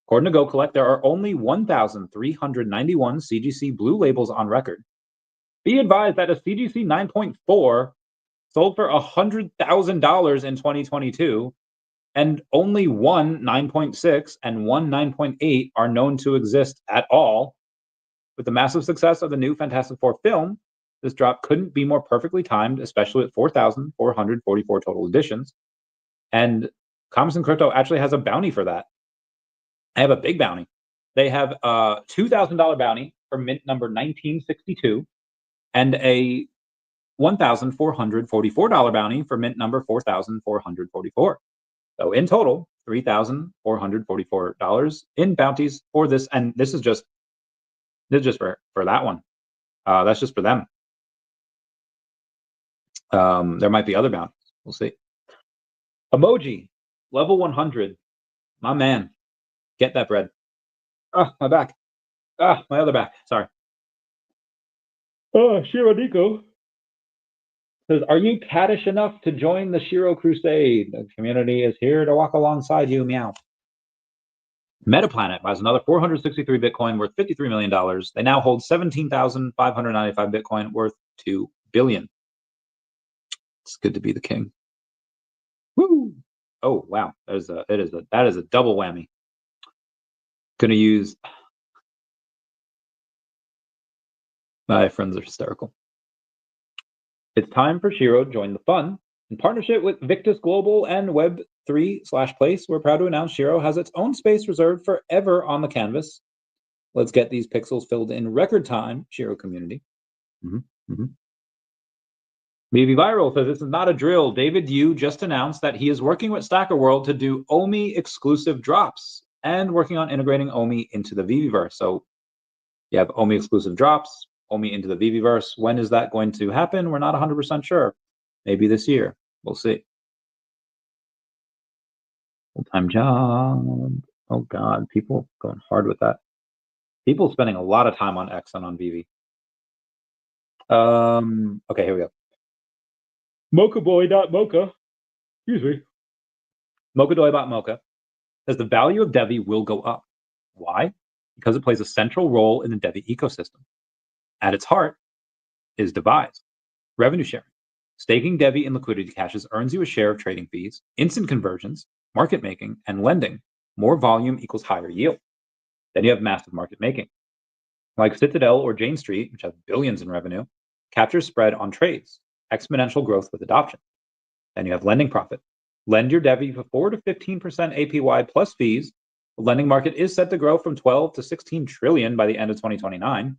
According to Go Collect, there are only 1,391 CGC blue labels on record. Be advised that a CGC 9.4 sold for $100,000 in 2022, and only one 9.6 and one 9.8 are known to exist at all. With the massive success of the new Fantastic Four film, this drop couldn't be more perfectly timed, especially with 4,444 total editions. And Commerce and Crypto actually has a bounty for that. I have a big bounty. They have a $2,000 bounty for mint number 1962 and a $1,444 bounty for mint number 4,444. So in total, $3,444 in bounties for this, and this is just for that one. That's just for them. There might be other bounties. We'll see. Emoji, level 100. My man, get that bread. Ah, my back. Ah, my other back. Sorry. Oh, Shiro Nico says, are you caddish enough to join the Shiro Crusade? The community is here to walk alongside you, meow. Metaplanet buys another 463 Bitcoin worth $53 million. They now hold 17,595 Bitcoin worth $2 billion. It's good to be the king. Woo! Oh, wow. That is a double whammy. Gonna use... My friends are hysterical. It's time for Shiro to join the fun. In partnership with Victus Global and Web3/Place, we're proud to announce Shiro has its own space reserved forever on the canvas. Let's get these pixels filled in record time, Shiro community. VeVe Viral says, this is not a drill. David Yu just announced that he is working with Stacker World to do OMI exclusive drops and working on integrating OMI into the VeVeverse. So you have OMI exclusive drops, OMI into the VeVeverse. When is that going to happen? We're not 100% sure. Maybe this year. We'll see. Full-time job. Oh God, people going hard with that. People spending a lot of time on X and on VeVe. Okay, here we go. Mochaboy.mocha. Excuse me. Mochadoy.mocha says the value of Devi will go up. Why? Because it plays a central role in the Devi ecosystem. At its heart is DEVVE, revenue sharing. Staking Devi in liquidity caches earns you a share of trading fees, instant conversions, market making, and lending. More volume equals higher yield. Then you have massive market making. Like Citadel or Jane Street, which have billions in revenue, captures spread on trades, exponential growth with adoption. Then you have lending profit. Lend your Devi for 4 to 15% APY plus fees. The lending market is set to grow from 12 to 16 trillion by the end of 2029.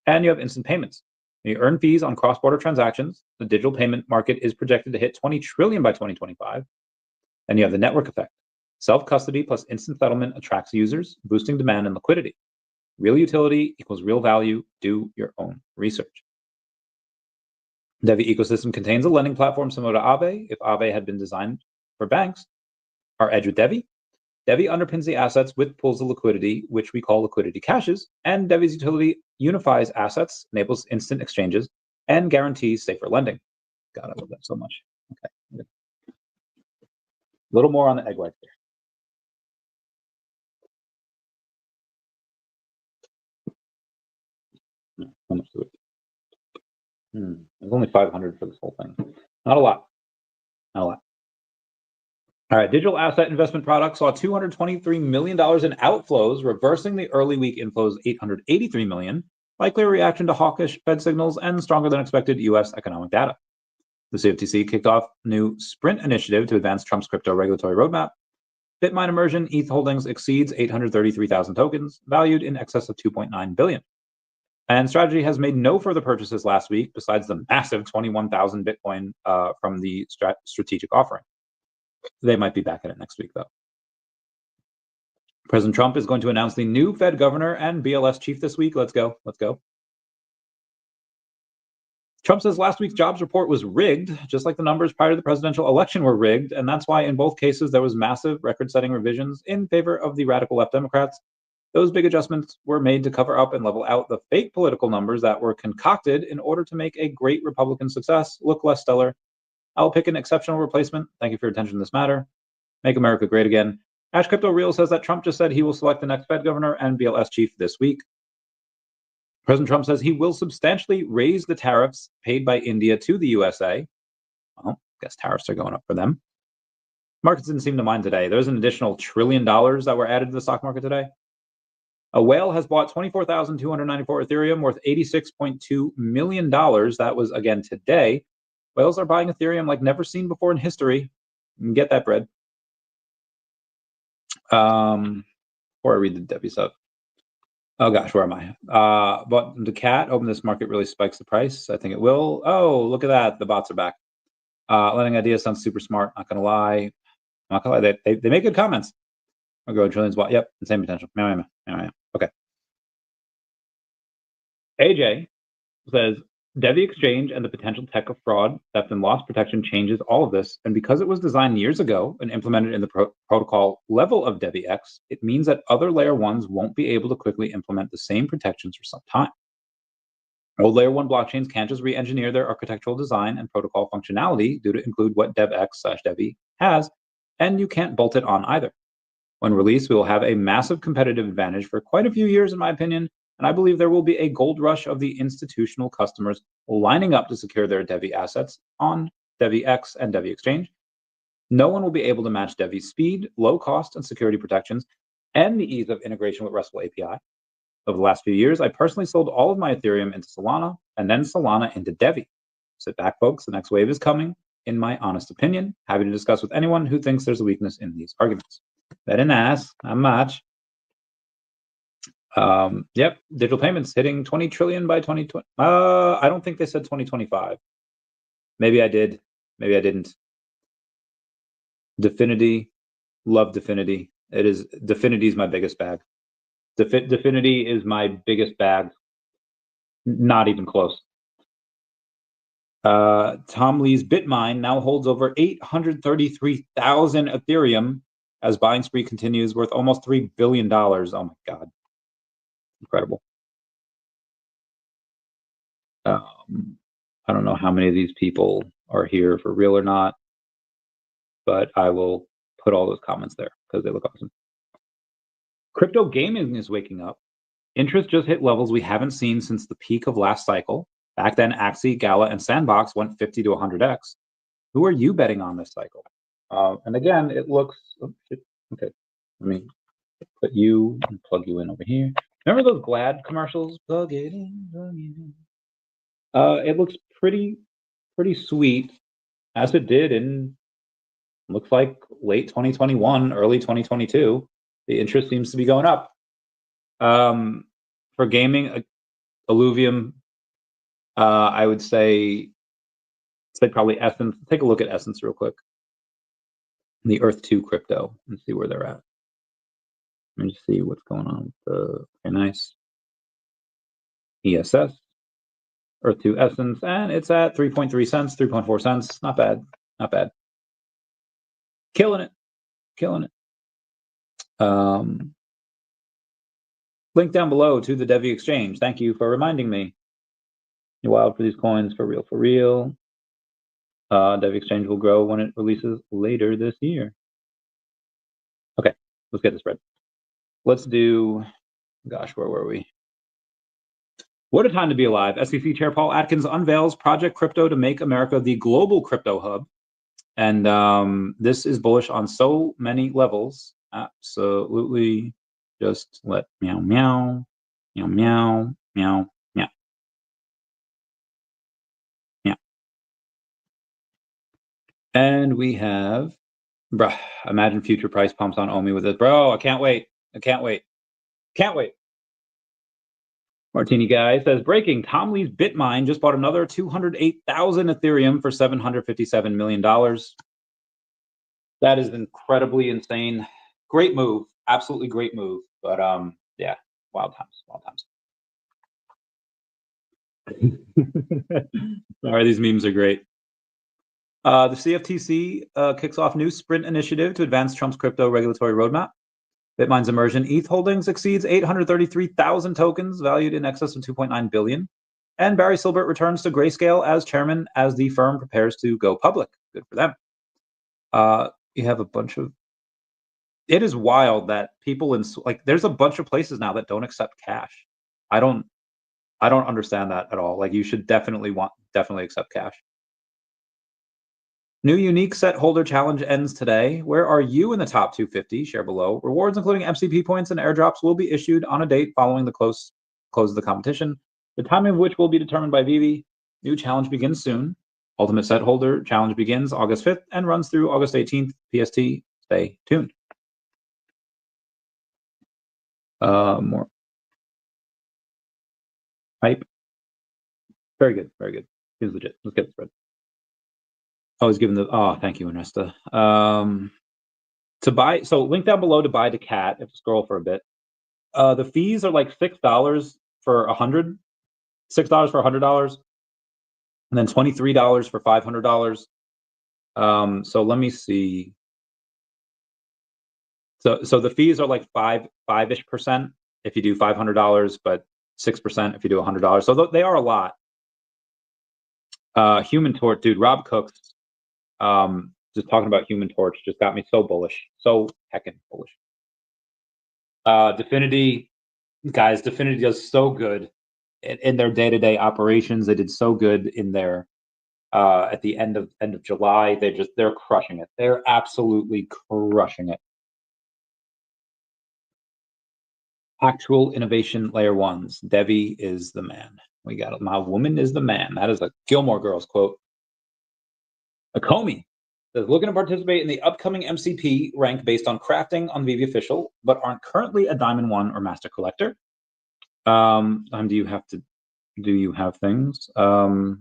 And you have instant payments. You earn fees on cross-border transactions. The digital payment market is projected to hit 20 trillion by 2025. And you have the network effect. Self-custody plus instant settlement attracts users, boosting demand and liquidity. Real utility equals real value. Do your own research. DEVVE ecosystem contains a lending platform similar to Aave. If Aave had been designed for banks, our edge with DEVVE. DEVVE underpins the assets with pools of liquidity, which we call liquidity caches, and DEVVE's utility unifies assets, enables instant exchanges, and guarantees safer lending. God, I love that so much. Okay. A little more on the egg white there. No, how much to it? There's only 500 for this whole thing. Not a lot. Not a lot. All right, digital asset investment products saw $223 million in outflows, reversing the early week inflows $883 million, likely a reaction to hawkish Fed signals and stronger than expected U.S. economic data. The CFTC kicked off new sprint initiative to advance Trump's crypto regulatory roadmap. Bitmine immersion ETH holdings exceeds 833,000 tokens, valued in excess of $2.9 billion. And Strategy has made no further purchases last week, besides the massive 21,000 Bitcoin from the strategic offering. They might be back in it next week, though. President Trump is going to announce the new Fed governor and BLS chief this week. Let's go. Let's go. Trump says last week's jobs report was rigged, just like the numbers prior to the presidential election were rigged, and that's why in both cases there was massive record-setting revisions in favor of the radical left Democrats. Those big adjustments were made to cover up and level out the fake political numbers that were concocted in order to make a great Republican success look less stellar. I'll pick an exceptional replacement. Thank you for your attention to this matter. Make America great again. Ash Crypto Real says that Trump just said he will select the next Fed governor and BLS chief this week. President Trump says he will substantially raise the tariffs paid by India to the USA. Well, I guess tariffs are going up for them. Markets didn't seem to mind today. There's an additional $1 trillion that were added to the stock market today. A whale has bought 24,294 Ethereum worth $86.2 million. That was, again, today. Whales are buying Ethereum like never seen before in history. You can get that bread. Before I read the Devi stuff. Oh gosh, where am I? But daCat, hoping this market really spikes the price. I think it will. Oh, look at that. The bots are back. Lending ideas sounds super smart. Not gonna lie. Not gonna lie. They make good comments. I'll go trillions. Yep, same potential. Okay. AJ says Devi exchange and the potential tech of fraud, theft, and loss protection changes all of this. And because it was designed years ago and implemented in the protocol level of DEVVX, it means that other layer ones won't be able to quickly implement the same protections for some time. Old layer one blockchains can't just re-engineer their architectural design and protocol functionality due to include what DEVX/Devi has, and you can't bolt it on either. When released, we will have a massive competitive advantage for quite a few years, in my opinion, and I believe there will be a gold rush of the institutional customers lining up to secure their Devi assets on DEVVX and Devi Exchange. No one will be able to match Devi's speed, low cost, and security protections, and the ease of integration with RESTful API. Over the last few years, I personally sold all of my Ethereum into Solana, and then Solana into Devi. Sit back, folks. The next wave is coming, in my honest opinion. Happy to discuss with anyone who thinks there's a weakness in these arguments. Very nice. Not much. Yep, digital payments hitting 20 trillion by 2020. I don't think they said 2025. Maybe I did. Maybe I didn't. Definity, love Definity. Definity is my biggest bag. Definity is my biggest bag. Not even close. Tom Lee's Bitmine now holds over 833,000 Ethereum as buying spree continues, worth almost $3 billion. Oh my God. Incredible. I don't know how many of these people are here for real or not, but I will put all those comments there because they look awesome. Crypto gaming is waking up. Interest just hit levels we haven't seen since the peak of last cycle. Back then, Axie, Gala, and Sandbox went 50 to 100x. Who are you betting on this cycle? And again, it looks... Oh, shit. Okay, let me put you and plug you in over here. Remember those Glad commercials? Plug it in, plug it in. It looks pretty sweet, as it did in, looks like late 2021, early 2022. The interest seems to be going up. For gaming, Illuvium, I would say probably Essence. Take a look at Essence real quick. The Earth2 crypto and see where they're at. Let me just see what's going on with the, okay, nice. ESS, Earth2 Essence, and it's at 3.3 cents, 3.4 cents. Not bad, not bad. Killing it, killing it. Link down below to the Devi exchange. Thank you for reminding me. You're wild for these coins, for real, for real. Devi exchange will grow when it releases later this year. Okay, let's get this spread. Let's do, gosh, where were we? What a time to be alive. SEC Chair Paul Atkins unveils Project Crypto to make America the global crypto hub. And this is bullish on so many levels. Absolutely. Just let meow, meow, meow, meow, meow, meow, meow. And we have, bruh, imagine future price pumps on OMI with it. Bro, I can't wait. I can't wait. Can't wait. Martini Guy says, breaking, Tom Lee's BitMine just bought another 208,000 Ethereum for $757 million. That is incredibly insane. Great move. Absolutely great move. But yeah, wild times, wild times. Sorry, these memes are great. The CFTC kicks off new sprint initiative to advance Trump's crypto regulatory roadmap. BitMine's immersion ETH holdings exceeds 833,000 tokens, valued in excess of 2.9 billion. And Barry Silbert returns to Grayscale as chairman as the firm prepares to go public. Good for them. You have a bunch of. It is wild that people in there's a bunch of places now that don't accept cash. I don't understand that at all. Like, you should definitely accept cash. New unique set holder challenge ends today. Where are you in the top 250? Share below. Rewards, including MCP points and airdrops, will be issued on a date following the close of the competition, the timing of which will be determined by VeVe. New challenge begins soon. Ultimate set holder challenge begins August 5th and runs through August 18th PST. Stay tuned. More hype. Very good, very good. Here's legit. Let's get the spread. I was given the, oh, thank you, Ernesta. To buy, so link down below to buy daCat. If you scroll for a bit, the fees are like $6 for $100, $6 for $100, and then $23 for $500. So let me see. So the fees are like 5-ish% if you do $500, but 6% if you do $100. So they are a lot. Human Torch, dude. Rob Cooks, just talking about Human Torch just got me so bullish, so heckin' bullish. Definity, guys, Definity does so good in their day-to-day operations. They did so good in their at the end of July. They're crushing it. They're absolutely crushing it. Actual innovation layer ones. Devi is the man. We got it. My woman is the man. That is a Gilmore Girls quote. Akomi says, looking to participate in the upcoming MCP rank based on crafting on VeVe official, but aren't currently a Diamond 1 or Master Collector. Do you have things? Your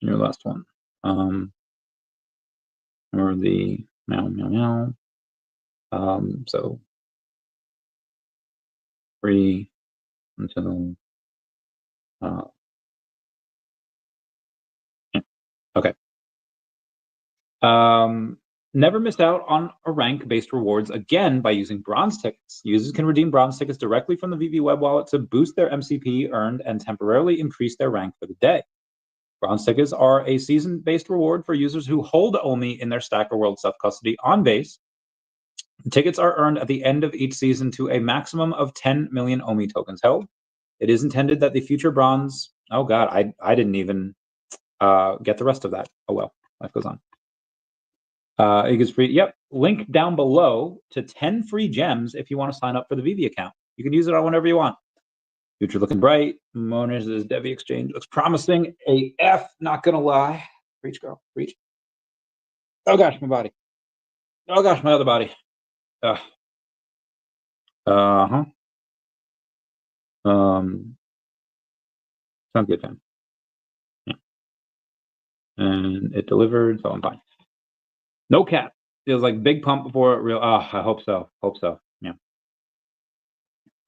last one. Or the meow meow meow. So free until okay. Never miss out on a rank-based rewards again by using bronze tickets. Users can redeem bronze tickets directly from the VeVe web wallet to boost their MCP earned and temporarily increase their rank for the day. Bronze tickets are a season-based reward for users who hold OMI in their Stacker World self-custody on base. Tickets are earned at the end of each season to a maximum of 10 million OMI tokens held. It is intended that the future bronze, oh God, I didn't even get the rest of that. Oh well, life goes on. It gets free. Yep, link down below to 10 free gems if you want to sign up for the VeVe account. You can use it on whenever you want. Future looking bright. Mona's Devi exchange looks promising. AF, not gonna lie. Reach, girl, reach. Oh gosh, my body. Oh gosh, my other body. Uh-huh. Sounds good, Tim. Yeah. And it delivered, so I'm fine. No cap. Feels like big pump before real. Oh, I hope so. Hope so. Yeah.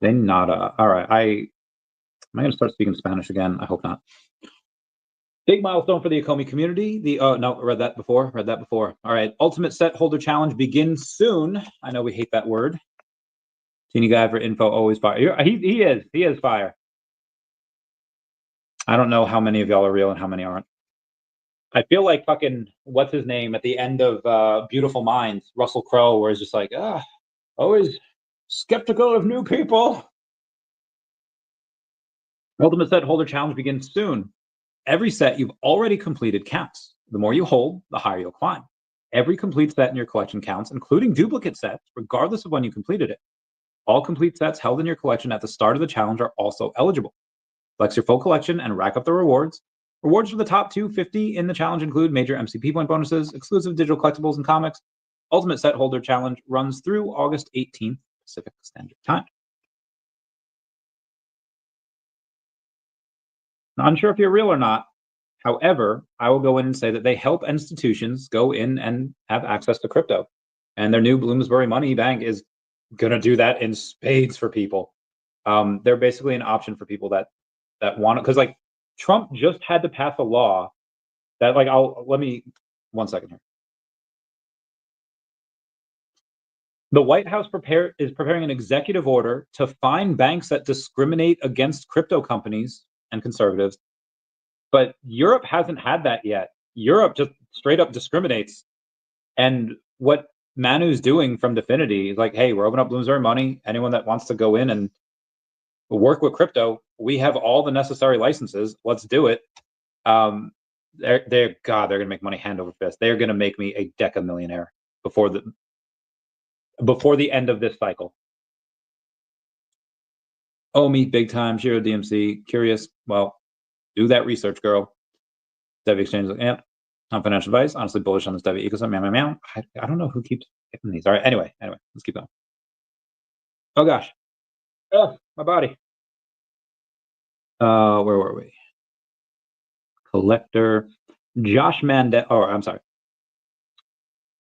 Then nada. All right. Am I going to start speaking Spanish again? I hope not. Big milestone for the OMI community. No, read that before. Read that before. All right. Ultimate set holder challenge begins soon. I know we hate that word. Teeny guy for info, always fire. He is fire. I don't know how many of y'all are real and how many aren't. I feel like fucking what's his name at the end of Beautiful Minds, Russell Crowe, where he's just like, always skeptical of new people. Ultimate set holder challenge begins soon. Every set you've already completed counts. The more you hold, the higher you'll climb. Every complete set in your collection counts, including duplicate sets, regardless of when you completed it. All complete sets held in your collection at the start of the challenge are also eligible. Flex your full collection and rack up the rewards. Rewards for the top 250 in the challenge include major MCP point bonuses, exclusive digital collectibles and comics. Ultimate set holder challenge runs through August 18th Pacific Standard Time. Not unsure if you're real or not. However, I will go in and say that they help institutions go in and have access to crypto. And their new Bloomsbury Money Bank is going to do that in spades for people. They're basically an option for people that want it. Because like Trump just had to pass a law that like, let me, 1 second here. The White House is preparing an executive order to fine banks that discriminate against crypto companies and conservatives. But Europe hasn't had that yet. Europe just straight up discriminates. And what Manu's doing from Definity is like, hey, we're opening up Bloomsbury Money. Anyone that wants to go in and work with crypto, we have all the necessary licenses. Let's do it. They're gonna make money hand over fist. They're gonna make me a deca millionaire before the end of this cycle. OMI, big time. Shiro, DMC, curious. Well, do that research, girl. Devi exchange, yeah. On financial advice, honestly bullish on this Devi ecosystem. Meow. I don't know who keeps getting these. All right. Anyway, let's keep going. Oh gosh. Oh, my body. Where were we? Collector. Josh Mandel. Oh, I'm sorry.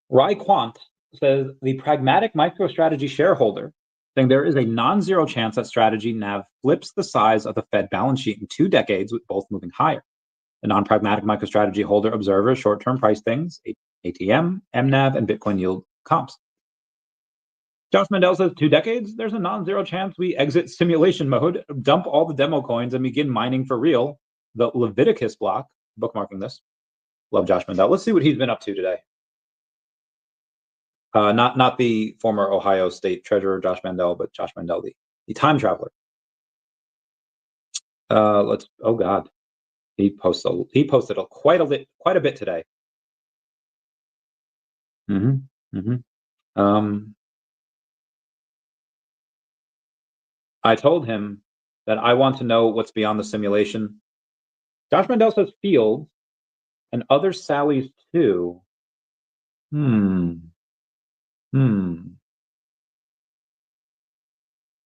Rai Quant says the pragmatic MicroStrategy shareholder, saying there is a non-zero chance that strategy NAV flips the size of the Fed balance sheet in 2 decades, with both moving higher. The non-pragmatic MicroStrategy holder observers short-term price things, ATM, MNAV, and Bitcoin yield comps. Josh Mandel says 2 decades, there's a non-zero chance we exit simulation mode, dump all the demo coins, and begin mining for real. The Leviticus block, bookmarking this. Love Josh Mandel. Let's see what he's been up to today. Not the former Ohio State Treasurer Josh Mandel, but Josh Mandel, the time traveler. Oh God, he posted quite a bit today. I told him that I want to know what's beyond the simulation. Josh Mandel says fields and other Sallies too.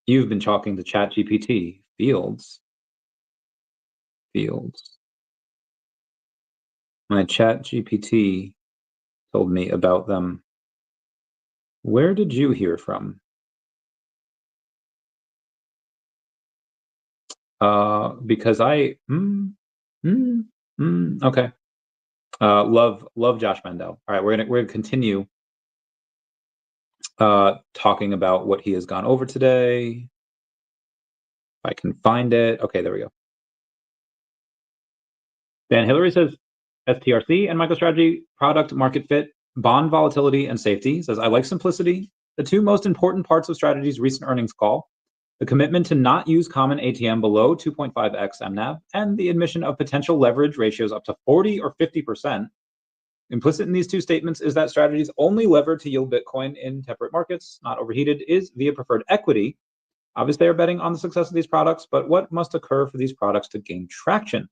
You've been talking to ChatGPT. Fields. My ChatGPT told me about them. Where did you hear from? Because I okay. Love Josh Mandel. All right, we're gonna continue talking about what he has gone over today. If I can find it. Okay, there we go. Dan Hillary says STRC and MicroStrategy product market fit, bond volatility and safety. Says I like simplicity. The 2 most important parts of Strategy's recent earnings call: the commitment to not use common ATM below 2.5x MNAV, and the admission of potential leverage ratios up to 40 or 50%. Implicit in these 2 statements is that Strategy's only lever to yield Bitcoin in temperate markets, not overheated, is via preferred equity. Obviously, they are betting on the success of these products, but what must occur for these products to gain traction?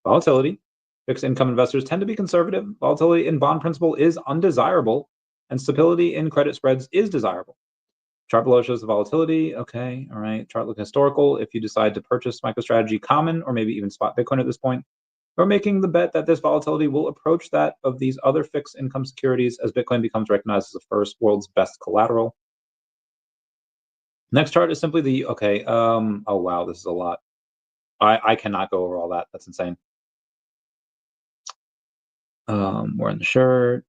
Volatility. Fixed income investors tend to be conservative. Volatility in bond principal is undesirable, and stability in credit spreads is desirable. Chart below shows the volatility. Okay, all right. Chart look historical. If you decide to purchase MicroStrategy common or maybe even spot Bitcoin at this point, we're making the bet that this volatility will approach that of these other fixed income securities as Bitcoin becomes recognized as the first world's best collateral. Next chart is simply the, okay, oh wow, this is a lot. I cannot go over all that. That's insane. We're in the shirt.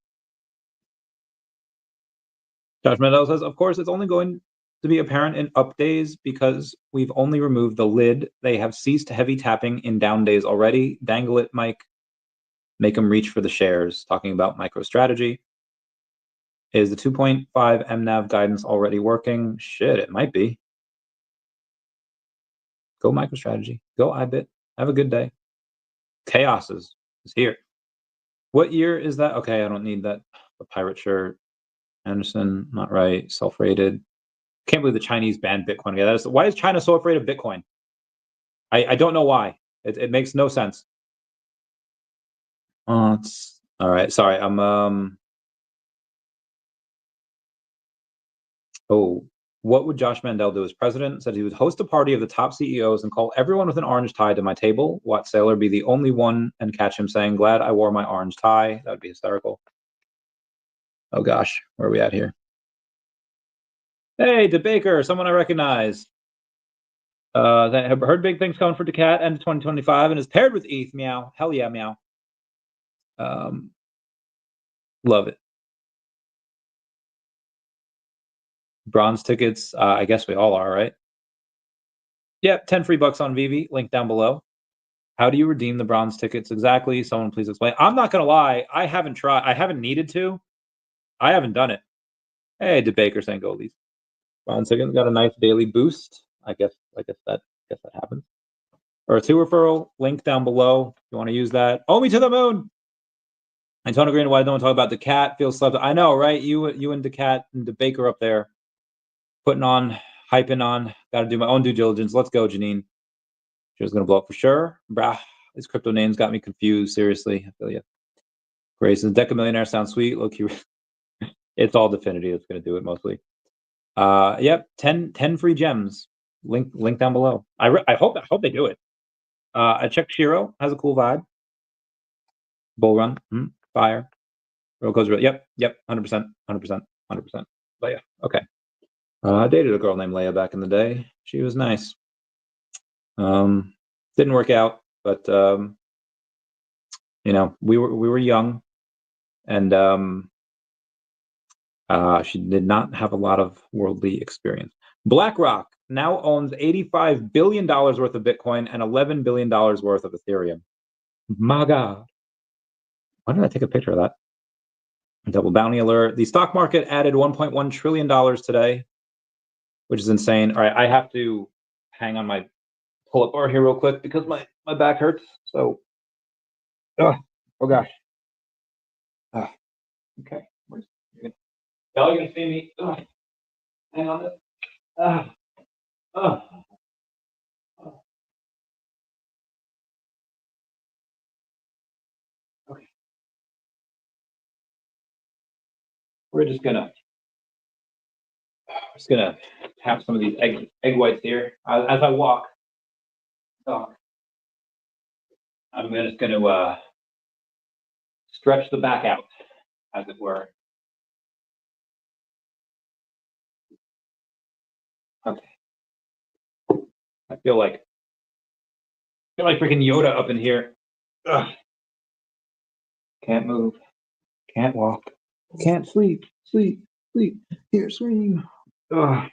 Josh Mandel says, of course, it's only going to be apparent in up days because we've only removed the lid. They have ceased heavy tapping in down days already. Dangle it, Mike. Make them reach for the shares. Talking about MicroStrategy. Is the 2.5 MNAV guidance already working? Shit, it might be. Go MicroStrategy. Go IBIT. Have a good day. Chaos is here. What year is that? Okay, I don't need that. The pirate shirt. Anderson, not right. Self-rated. Can't believe the Chinese banned Bitcoin. Yeah, why is China so afraid of Bitcoin? I don't know why. It makes no sense. It's all right. Sorry, I'm what would Josh Mandel do as president? Said he would host a party of the top CEOs and call everyone with an orange tie to my table. Watt Saylor be the only one and catch him saying, "Glad I wore my orange tie." That would be hysterical. Oh gosh, where are we at here? Hey, DeBaker, someone I recognize. That have heard big things coming for daCat end of 2025 and is paired with ETH. Meow. Hell yeah, meow. Love it. Bronze tickets. I guess we all are, right? Yep, 10 free bucks on VeVe. Link down below. How do you redeem the bronze tickets exactly? Someone please explain. I'm not gonna lie. I haven't tried. I haven't needed to. I haven't done it. Hey, DeBaker saying goldies. Bronze tickets got a nice daily boost. I guess that happens. Earth2 referral. Link down below. If you want to use that. OMI to the moon. Antonio Green, why don't talk about daCat? Feels slept. I know, right? You and daCat and DeBaker up there, putting on, hyping on. Got to do my own due diligence. Let's go, Janine. She's gonna blow up for sure. Brah, these crypto names got me confused. Seriously, I feel you. Grayson, Deca Millionaire sounds sweet. Low key, it's all Definity that's gonna do it mostly. Yep, 10 free gems. Link down below. I hope they do it. I checked Shiro, has a cool vibe. Bull run, fire. Real goes real. Yep, 100%. But yeah, okay. I dated a girl named Leia back in the day. She was nice. Didn't work out, but you know, we were young, and she did not have a lot of worldly experience. BlackRock now owns $85 billion worth of Bitcoin and $11 billion worth of Ethereum. My God. Why did I take a picture of that? Double bounty alert. The stock market added $1.1 trillion today, which is insane. All right, I have to hang on my pull-up bar here real quick because my back hurts. So, oh gosh. Okay. Y'all gonna see me? Hang on. Okay. We're just gonna have some of these egg whites here as I walk. So I'm just gonna stretch the back out, as it were. Okay. I feel like freaking Yoda up in here. Ugh. Can't move. Can't walk. Can't sleep. Here, scream. Ugh.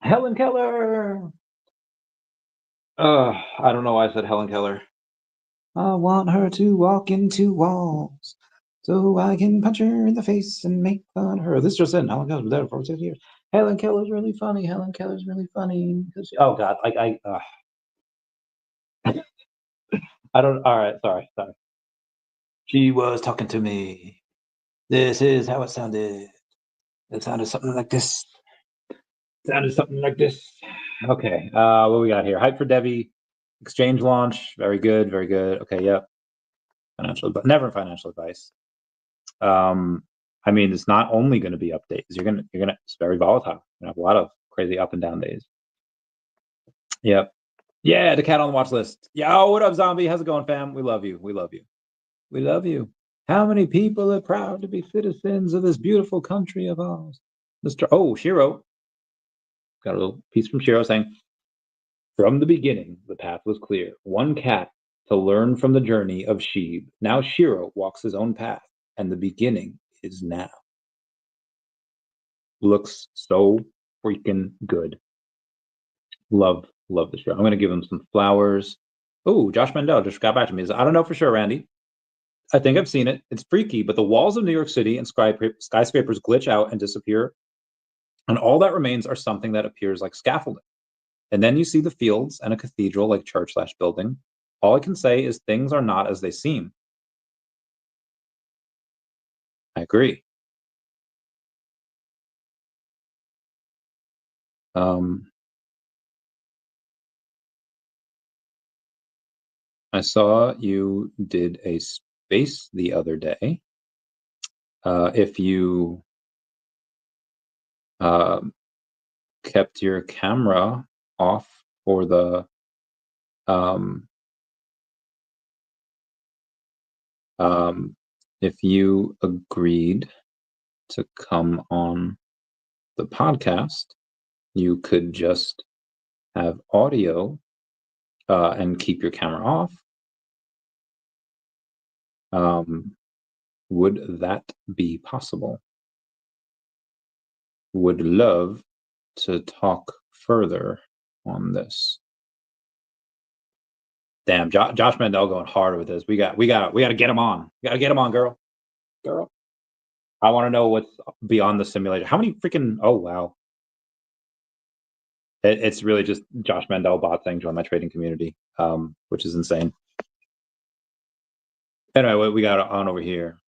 Helen Keller. I don't know why I said Helen Keller. I want her to walk into walls so I can punch her in the face and make fun of her. This just in. Helen Keller's been dead for 6 years. Helen Keller's really funny. Oh God, I don't. All right, sorry. She was talking to me. This is how it sounded. It sounded something like this. Okay, what we got here? Hype for Devi. Exchange launch. Very good. Okay, yep. But never financial advice. I mean, it's not only going to be updates. You're gonna. It's very volatile. gonna have a lot of crazy up and down days. Yep. Yeah, daCat on the watch list. Yo, what up, Zombie? How's it going, fam? We love you. We love you. We love you. How many people are proud to be citizens of this beautiful country of ours? Shiro. Got a little piece from Shiro saying, from the beginning, the path was clear. One cat to learn from the journey of Sheeb. Now Shiro walks his own path, and the beginning is now. Looks so freaking good. Love the show. I'm going to give him some flowers. Oh, Josh Mandel just got back to me. I don't know for sure, Randy. I think I've seen it. It's freaky, but the walls of New York City and skyscrapers glitch out and disappear. And all that remains are something that appears like scaffolding. And then you see the fields and a cathedral like church/building. All I can say is things are not as they seem. I agree. I saw you did a space the other day. If you kept your camera off for the if you agreed to come on the podcast, you could just have audio and keep your camera off. Would that be possible? Would love to talk further on this. Damn, Josh Mandel going hard with this. We got to get him on. We got to get him on, girl. I want to know what's beyond the simulation. How many freaking? Oh wow. It's really just Josh Mandel bot saying join my trading community, which is insane. Anyway, what we got on over here?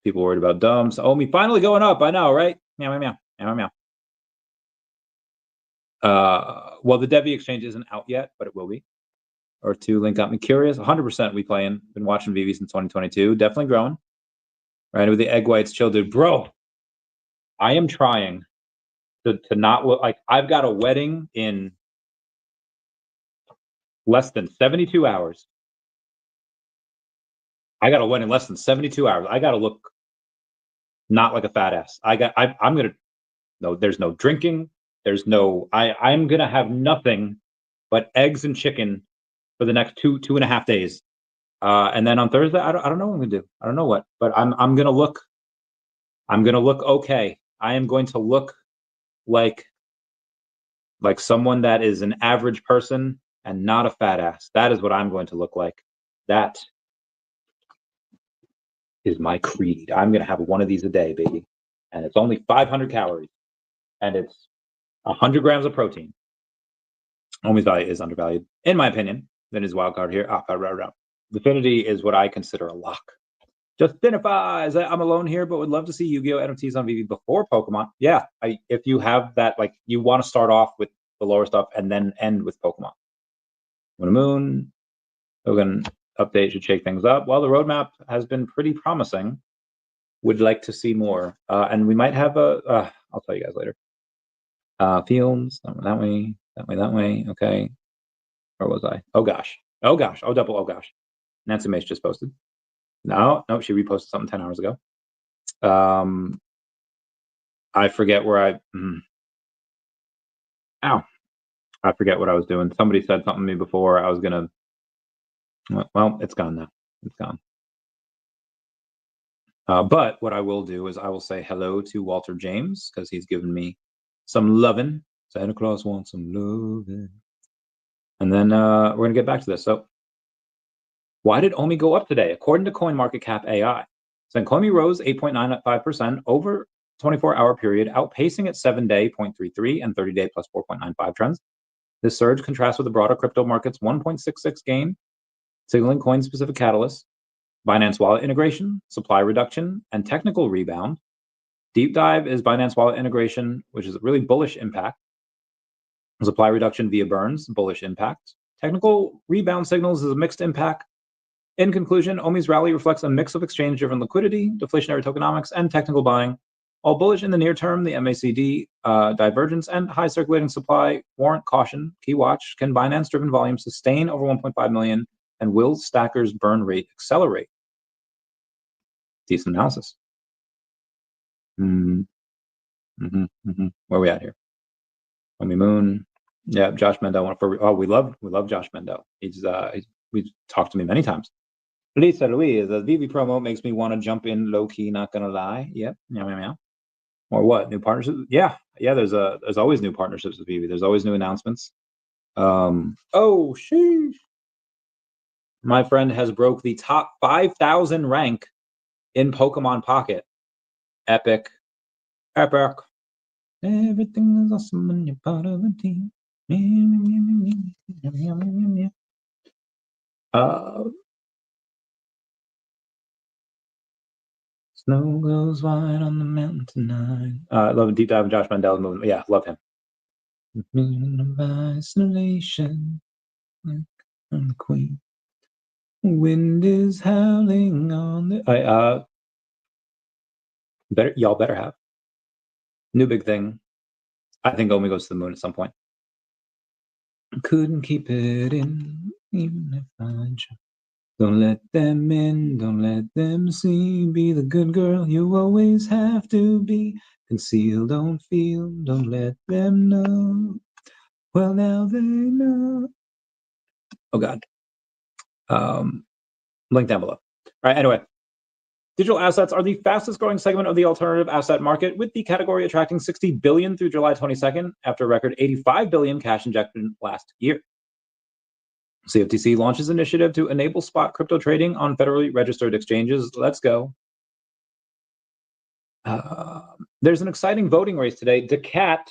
People worried about dumps. OMI finally going up. I know, right? Meow, meow, meow, meow, meow. Well, the Devi exchange isn't out yet, but it will be. Earth2 link got me curious. 100% we playing. Been watching VeVe since 2022. Definitely growing. Right, with the egg whites, chill, dude. Bro, I am trying to not look like I've got a wedding in less than 72 hours. I got a wedding in less than 72 hours. I got to look not like a fat ass. I'm going to, no, there's no drinking. There's no, I'm going to have nothing but eggs and chicken for the next 2.5 days. And then on Thursday, I don't know what I'm going to do. I don't know what, but I'm going to look okay. I am going to look like someone that is an average person and not a fat ass. That is what I'm going to look like. That is my creed. I'm going to have one of these a day, baby. And it's only 500 calories. And it's 100 grams of protein. OMI's value is undervalued, in my opinion. Then his wild card here. Definity is what I consider a lock. Justify, I'm alone here, but would love to see Yu-Gi-Oh! NFTs on VeVe before Pokemon. Yeah, if you have that, like, you want to start off with the lower stuff and then end with Pokemon. Moon, Hogan update should shake things up. Well, the roadmap has been pretty promising. Would like to see more. And we might have I'll tell you guys later. Fields, that way. Okay. Where was I? Oh gosh. Oh gosh. Nancy Mace just posted. No, she reposted something 10 hours ago. I forget where I forget what I was doing. Somebody said something to me before. I was gonna. Well, it's gone now. It's gone. But what I will do is I will say hello to Walter James because he's given me some loving. Santa Claus wants some loving. And then we're gonna get back to this. So, why did OMI go up today? According to CoinMarketCap AI, OMI rose 8.95% over 24-hour period, outpacing its 7-day 0.33 and 30-day plus 4.95 trends. This surge contrasts with the broader crypto market's 1.66 gain, signaling coin-specific catalysts, Binance Wallet integration, supply reduction, and technical rebound. Deep dive is Binance Wallet integration, which is a really bullish impact. Supply reduction via burns, bullish impact. Technical rebound signals is a mixed impact. In conclusion, OMI's rally reflects a mix of exchange-driven liquidity, deflationary tokenomics, and technical buying. While bullish in the near term, the MACD divergence and high circulating supply warrant caution. Key watch: can Binance-driven volume sustain over 1.5 million, and will Stacker's burn rate accelerate? Decent analysis. Where are we at here? OMI Moon. Yeah, Josh Mendel. We love Josh Mendel. He's talked to me many times. Lisa Louise, the VeVe promo makes me want to jump in low key. Not gonna lie. Yep. Meow meow meow. Or what? New partnerships? Yeah. There's always new partnerships with VeVe. There's always new announcements. Oh sheesh. My friend has broke the top 5,000 rank in Pokemon Pocket. Epic. Everything is awesome when you're part of a team. Snow goes white on the mountain tonight. I love a deep dive in Josh Mandel's movement. Yeah, love him. Isolation, like I'm the queen. Wind is howling on the. Y'all better have. New big thing. I think OMI goes to the moon at some point. Couldn't keep it in, even if I tried. Don't let them in, don't let them see. Be the good girl you always have to be. Conceal, don't feel, don't let them know. Well, now they know. Oh, God. Link down below. All right, anyway. Digital assets are the fastest growing segment of the alternative asset market, with the category attracting $60 billion through July 22nd, after a record $85 billion cash injection last year. CFTC launches initiative to enable spot crypto trading on federally registered exchanges. Let's go. There's an exciting voting race today. daCat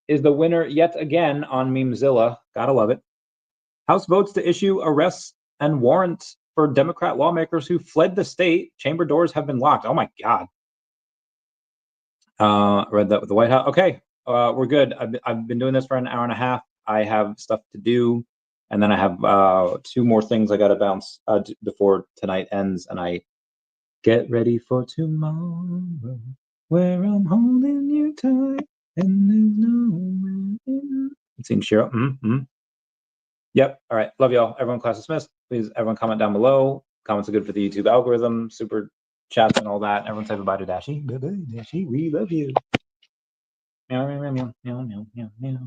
is the winner yet again on Memezilla. Gotta love it. House votes to issue arrests and warrants for Democrat lawmakers who fled the state. Chamber doors have been locked. Oh my God. Read that with the White House. Okay, we're good. I've been doing this for an hour and a half. I have stuff to do. And then I have 2 more things I got to bounce before tonight ends. And I get ready for tomorrow, where I'm holding you tight and there's nowhere in. I'm seeing Shiro. Yep. All right. Love y'all. Everyone, class dismissed. Please, everyone, comment down below. Comments are good for the YouTube algorithm. Super chats and all that. Everyone say bye to Dashi. Bye bye, Dashi. We love you. Meow, meow, meow, meow, meow, meow, meow.